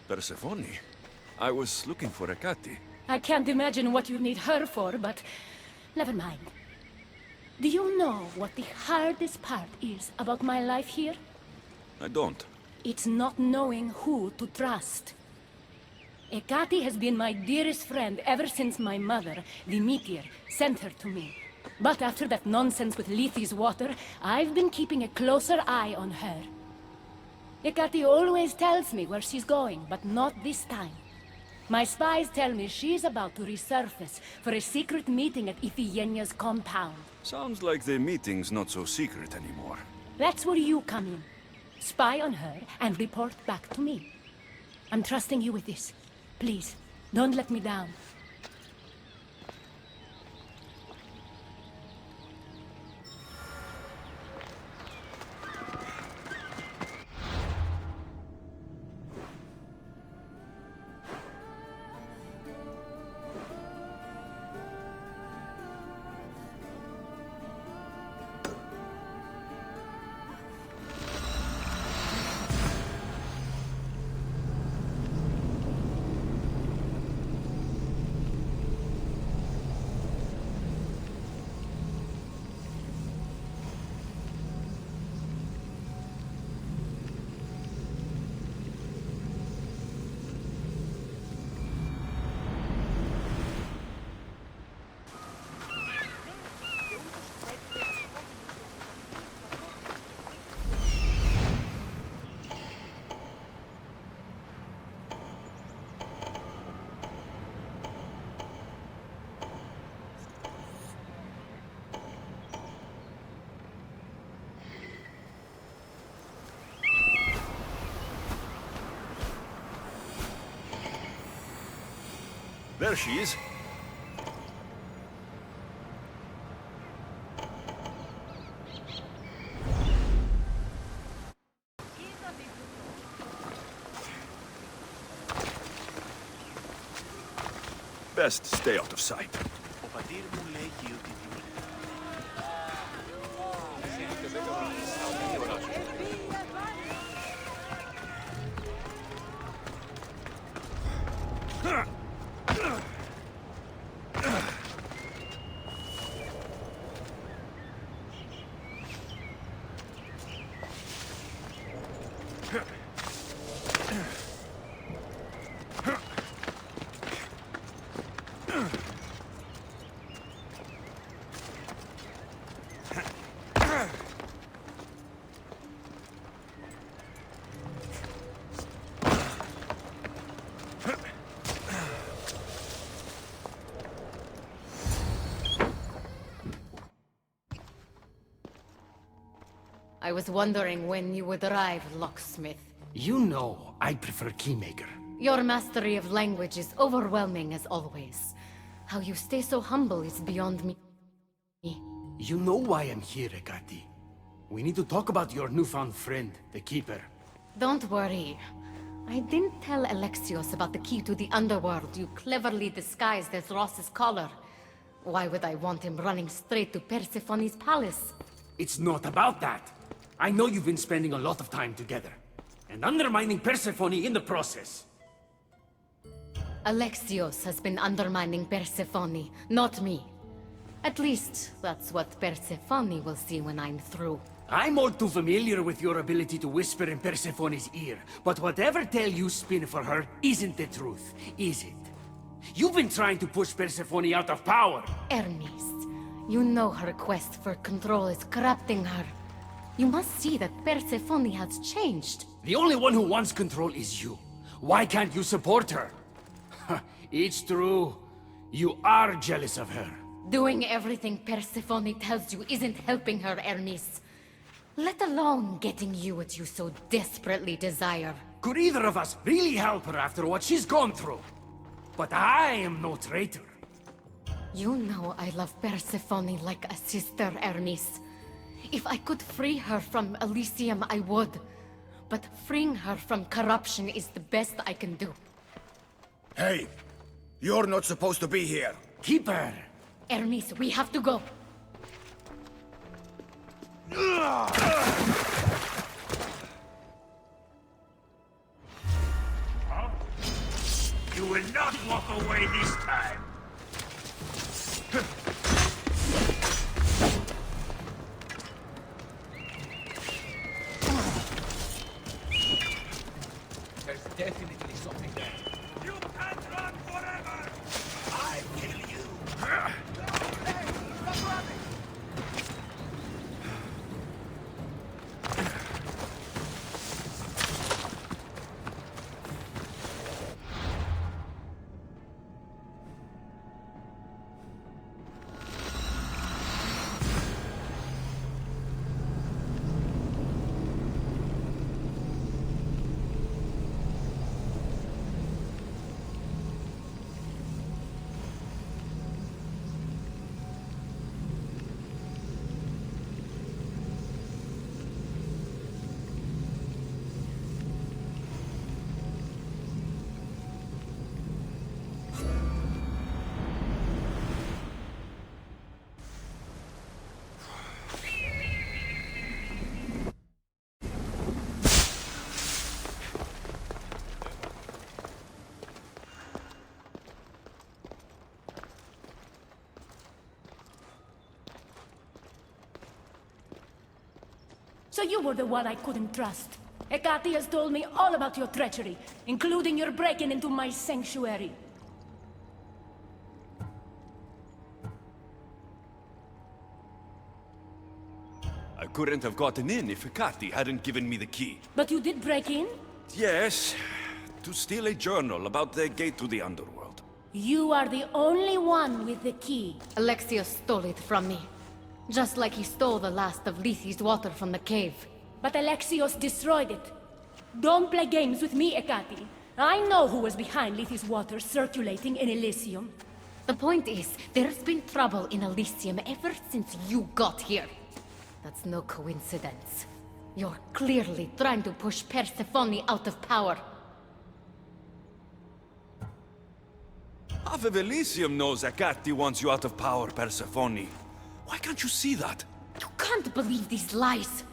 S1: Persephone? I was looking for Hecate.
S13: I can't imagine what you need her for, but never mind. Do you know what the hardest part is about my life here?
S1: I don't.
S13: It's not knowing who to trust. Hecate has been my dearest friend ever since my mother, the meteor, sent her to me. But after that nonsense with Lethe's water, I've been keeping a closer eye on her. Hecate always tells me where she's going, but not this time. My spies tell me she's about to resurface for a secret meeting at Iphigenia's compound.
S1: Sounds like the meeting's not so secret anymore.
S13: That's where you come in. Spy on her and report back to me. I'm trusting you with this. Please, Don't let me down.
S1: There she is. Best stay out of sight.
S5: Ο πατήρ μου λέγει ότι
S4: I was wondering when you would arrive, locksmith.
S2: You know I prefer Keymaker.
S4: Your mastery of language is overwhelming as always. How you stay so humble is beyond me.
S2: You know why I'm here, Ekati. We need to talk about your newfound friend, the Keeper.
S4: Don't worry. I didn't tell Alexios about the key to the underworld you cleverly disguised as Ross's collar. Why would I want him running straight to Persephone's palace?
S2: It's not about that. I know you've been spending a lot of time together, and undermining Persephone in the process.
S4: Alexios has been undermining Persephone, not me. At least, that's what Persephone will see when I'm through.
S2: I'm all too familiar with your ability to whisper in Persephone's ear, but whatever tale you spin for her isn't the truth, is it? You've been trying to push Persephone out of power!
S4: Hermes, you know her quest for control is corrupting her. You must see that Persephone has changed.
S2: The only one who wants control is you. Why can't you support her? It's true. You are jealous of her.
S4: Doing everything Persephone tells you isn't helping her, Hermes. Let alone getting you what you so desperately desire.
S2: Could either of us really help her after what she's gone through? But I am no traitor.
S4: You know I love Persephone like a sister, Hermes. If I could free her from Elysium, I would. But freeing her from corruption is the best I can do.
S11: Hey! You're not supposed to be here!
S2: Keep her!
S4: Hermes, we have to go.
S11: You will not walk away this time!
S5: There's definitely something there.
S11: You can't run forever! I kill you!
S13: So you were the one I couldn't trust. Hecate has told me all about your treachery, including your breaking into my sanctuary.
S1: I couldn't have gotten in if Hecate hadn't given me the key.
S13: But you did break in?
S1: Yes, to steal a journal about the gate to the underworld.
S13: You are the only one with the key.
S4: Alexios stole it from me. Just like he stole the last of Lethi's water from the cave.
S13: But Alexios destroyed it. Don't play games with me, Hecate. I know who was behind Lethi's water circulating in Elysium.
S4: The point is, there's been trouble in Elysium ever since you got here. That's no coincidence. You're clearly trying to push Persephone out of power.
S1: Half of Elysium knows Hecate wants you out of power, Persephone. Why can't you see that?
S4: You can't believe these lies.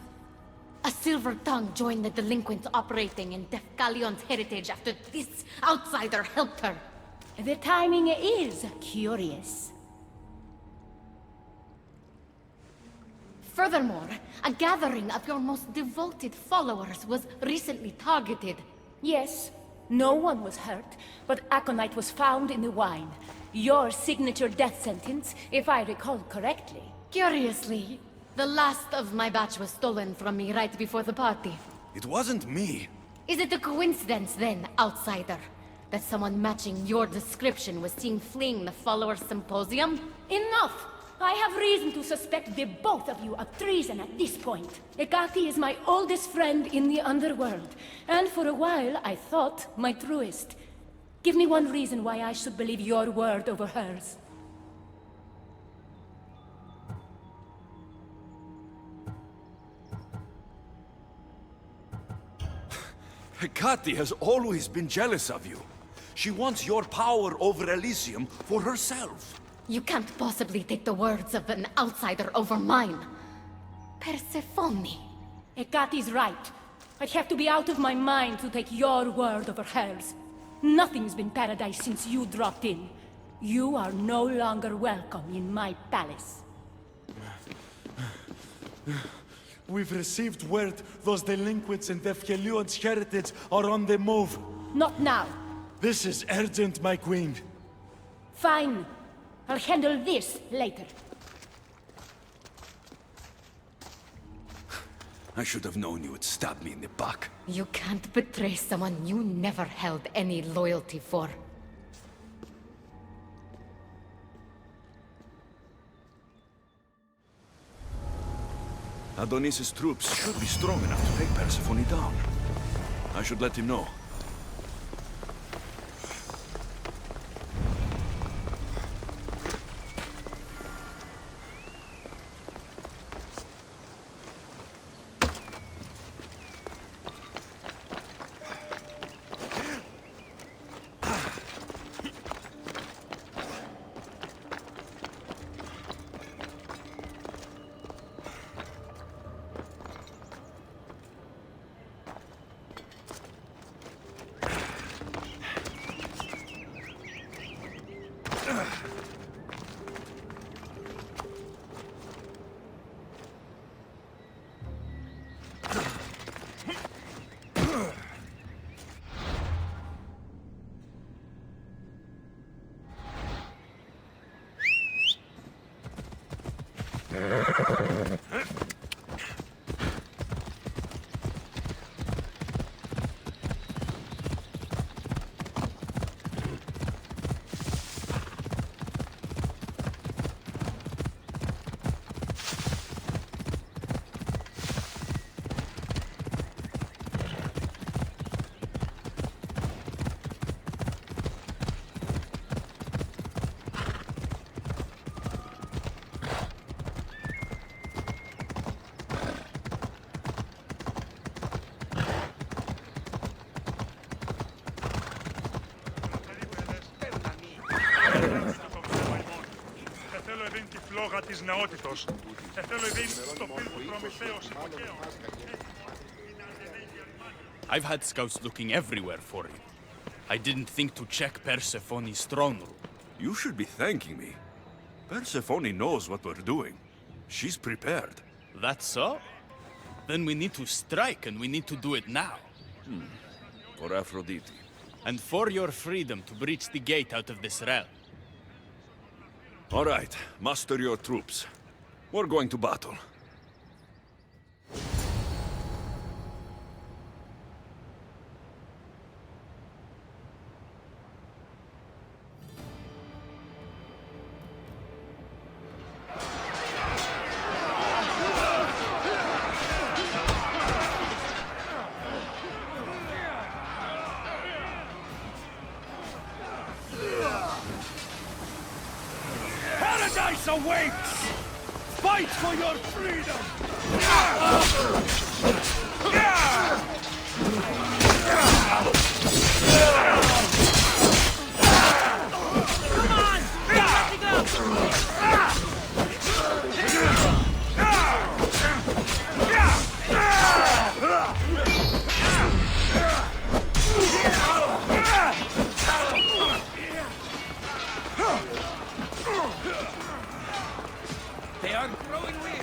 S4: A silver tongue joined the delinquents operating in Defcalion's heritage after this outsider helped her.
S13: The timing is curious.
S4: Furthermore, a gathering of your most devoted followers was recently targeted.
S13: Yes, no one was hurt, but aconite was found in the wine. Your signature death sentence, if I recall correctly.
S4: Curiously, the last of my batch was stolen from me right before the party.
S1: It wasn't me.
S4: Is it a coincidence then, outsider, that someone matching your description was seen fleeing the followers' symposium?
S13: Enough! I have reason to suspect the both of you of treason at this point. Hecate is my oldest friend in the underworld, and for a while I thought my truest. Give me one reason why I should believe your word over hers.
S1: Hecate has always been jealous of you. She wants your power over Elysium for herself.
S4: You can't possibly take the words of an outsider over mine. Persephone.
S13: Hecate's right. I'd have to be out of my mind to take your word over hers. Nothing's been paradise since you dropped in. You are no longer welcome in my palace.
S7: We've received word those delinquents in Defkelion's heritage are on the move.
S13: Not now.
S7: This is urgent, my queen.
S13: Fine. I'll handle this later.
S1: I should have known you would stab me in the back.
S4: You can't betray someone you never held any loyalty for.
S1: Adonis' troops should be strong enough to take Persephone down. I should let him know.
S8: Της νεότητος. Θέλω ειδήν στο πύργο Προμηθέως υποκαίω.
S14: I've had scouts looking everywhere for you. I didn't think to check Persephone's throne room.
S1: You should be thanking me. Persephone knows what we're doing. She's prepared.
S14: That's so? then we need to strike, and we need to do it now.
S1: For Aphrodite.
S14: And for your freedom to breach the gate out of this realm.
S1: All right, muster your troops. We're going to battle.
S2: Paradise awaits! Fight for your freedom! Come on! Let's go! They are growing weary.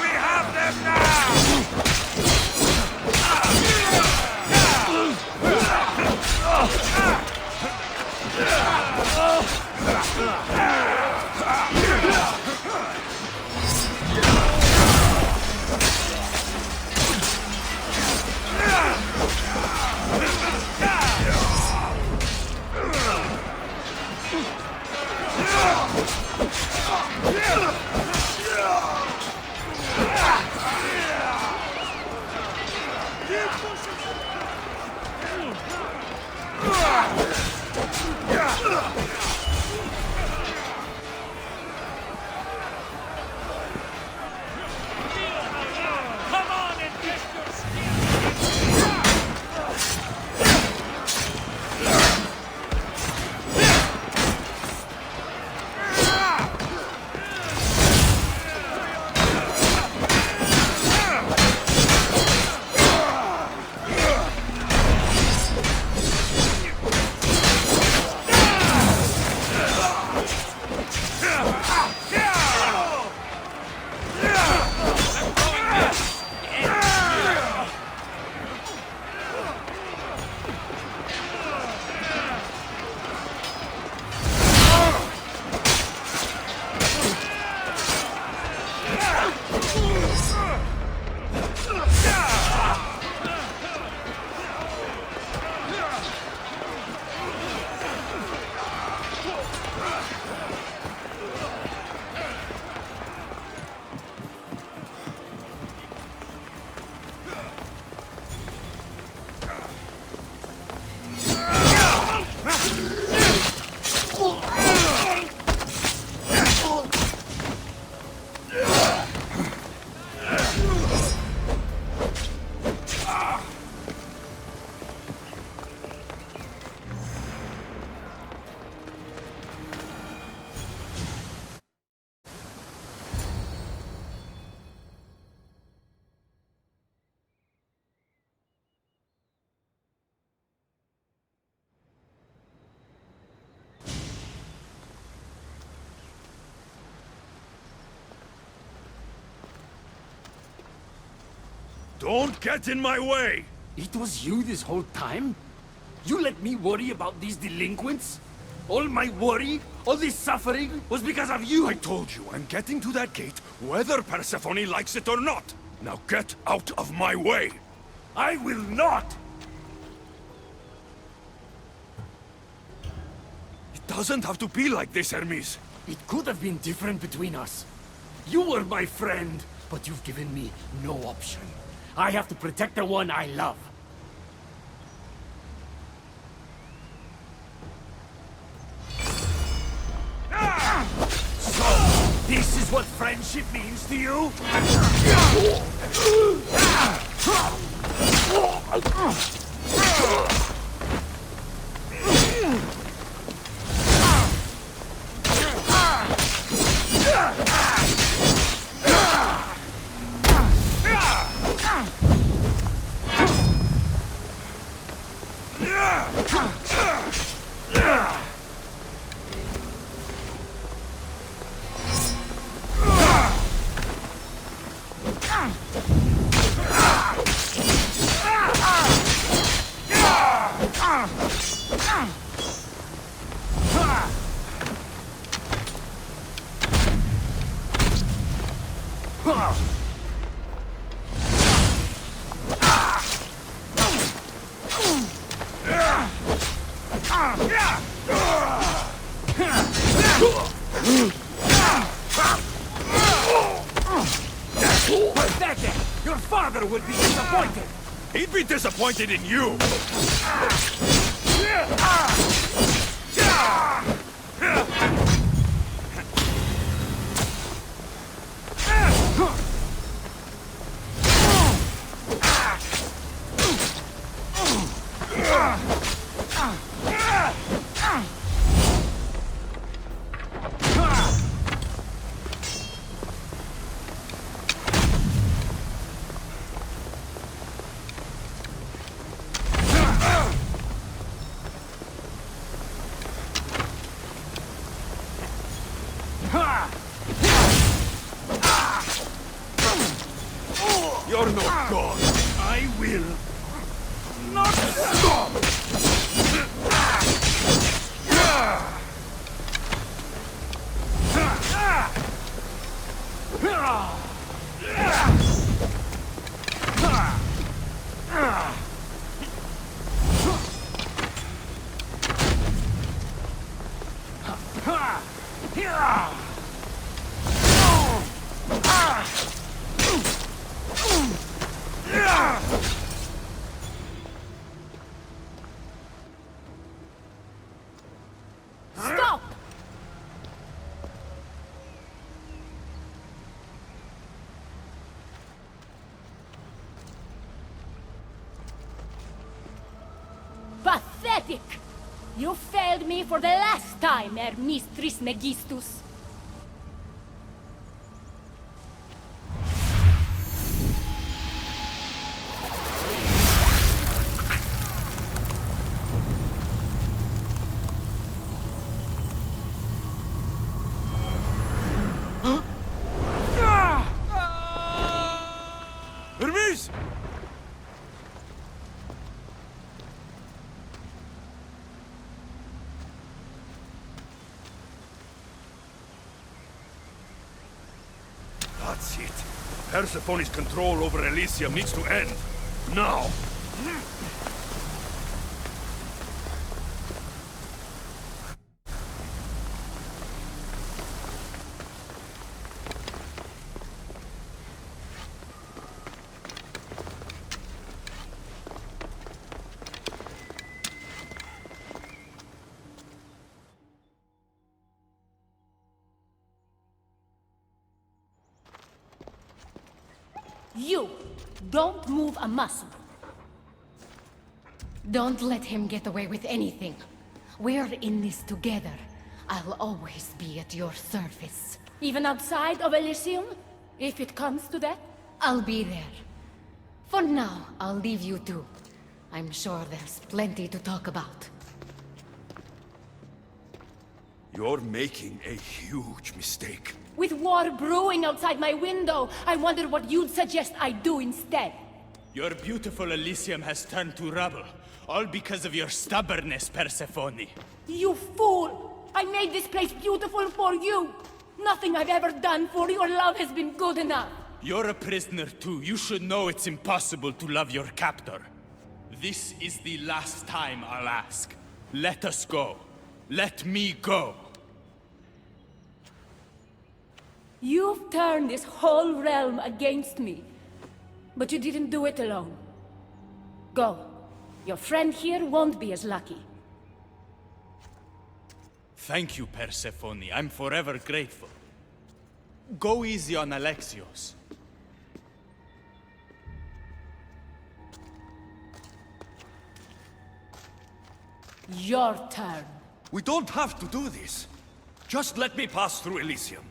S2: We have them now! Come on and test your
S1: Don't get in my way!
S2: It was you this whole time? You let me worry about these delinquents? All my worry, all this suffering, was because of you!
S1: I told you, I'm getting to that gate, whether Persephone likes it or not! Now get out of my way!
S2: I will not!
S1: It doesn't have to be like this, Hermes!
S2: It could have been different between us. You were my friend, but you've given me no option. I have to protect the one I love. So, this is what friendship means to you? Pathetic! Your father would be disappointed!
S1: He'd be disappointed in you! You're no god. I will not stop!
S13: Stop! Pathetic! You failed me for the last time, Hermes Trismegistus.
S1: Hermes! That's it. Persephone's control over Elysium needs to end. Now!
S13: You! Don't move a muscle.
S4: Don't let him get away with anything. We're in this together. I'll always be at your service.
S13: Even outside of Elysium? If it comes to that?
S4: I'll be there. For now, I'll leave you two. I'm sure there's plenty to talk about.
S1: You're making a huge mistake.
S13: With war brewing outside my window, I wonder what you'd suggest I do instead.
S14: Your beautiful Elysium has turned to rubble, all because of your stubbornness, Persephone.
S13: You fool! I made this place beautiful for you! Nothing I've ever done for your love has been good enough!
S14: You're a prisoner too. You should know it's impossible to love your captor. This is the last time I'll ask. Let us go. Let me go.
S13: You've turned this whole realm against me. But you didn't do it alone. Go. Your friend here won't be as lucky.
S14: Thank you, Persephone. I'm forever grateful. Go easy on Alexios.
S13: Your turn.
S1: We don't have to do this. Just let me pass through Elysium.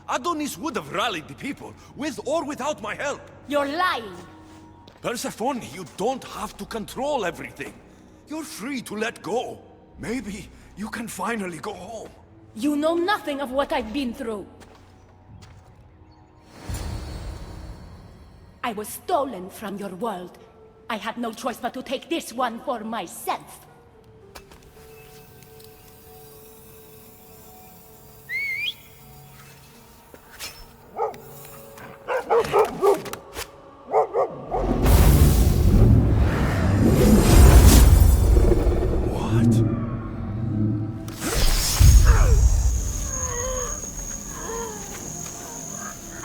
S1: Adonis would have rallied the people, with or without my help.
S13: You're lying.
S1: Persephone, you don't have to control everything. You're free to let go. Maybe you can finally go home.
S13: You know nothing of what I've been through. I was stolen from your world. I had no choice but to take this one for myself.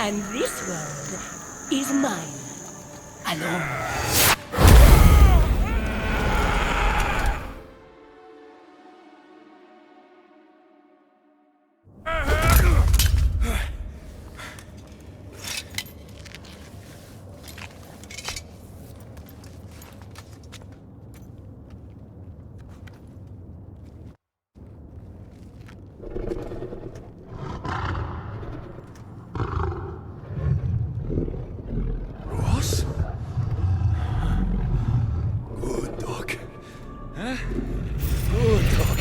S13: And this world is mine. Alone.
S1: Ross? Good dog. Huh? Good dog.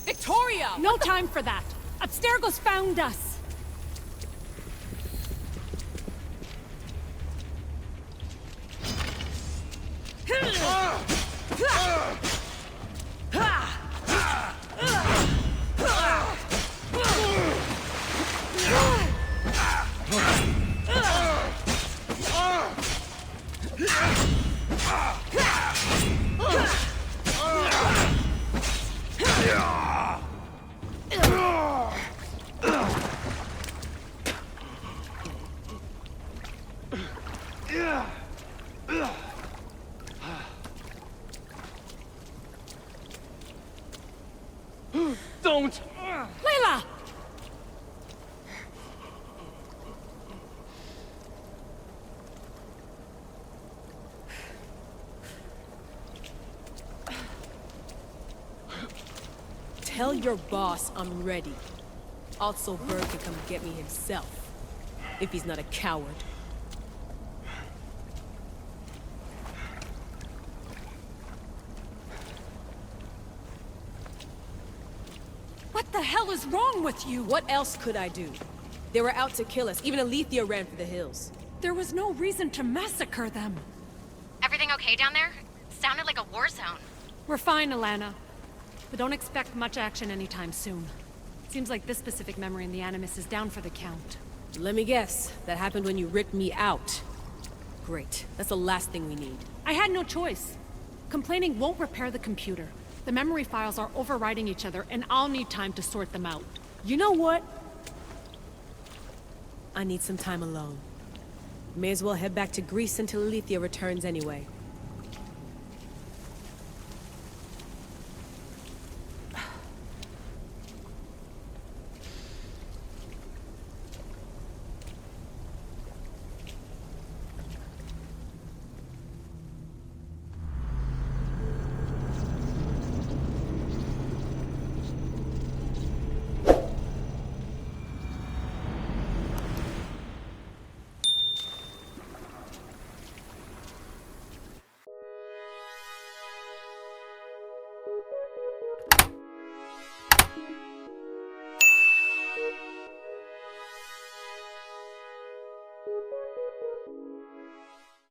S9: Victoria!
S13: No time for that. Abstergo's found us.
S9: Don't!
S13: Layla!
S15: Tell your boss I'm ready. Also, Bird can come get me himself. If he's not a coward.
S13: What the hell is wrong with you?
S15: What else could I do? They were out to kill us. Even Elysium ran for the hills.
S13: There was no reason to massacre them.
S4: Everything okay down there? Sounded like a war zone.
S16: We're fine, Alana. But don't expect much action anytime soon. Seems like this specific memory in the Animus is down for the count.
S15: Let me guess. That happened when you ripped me out. Great. That's the last thing we need.
S16: I had no choice. Complaining won't repair the computer. The memory files are overriding each other, and I'll need time to sort them out.
S15: You know what? I need some time alone. May as well head back to Greece until Elysium returns anyway.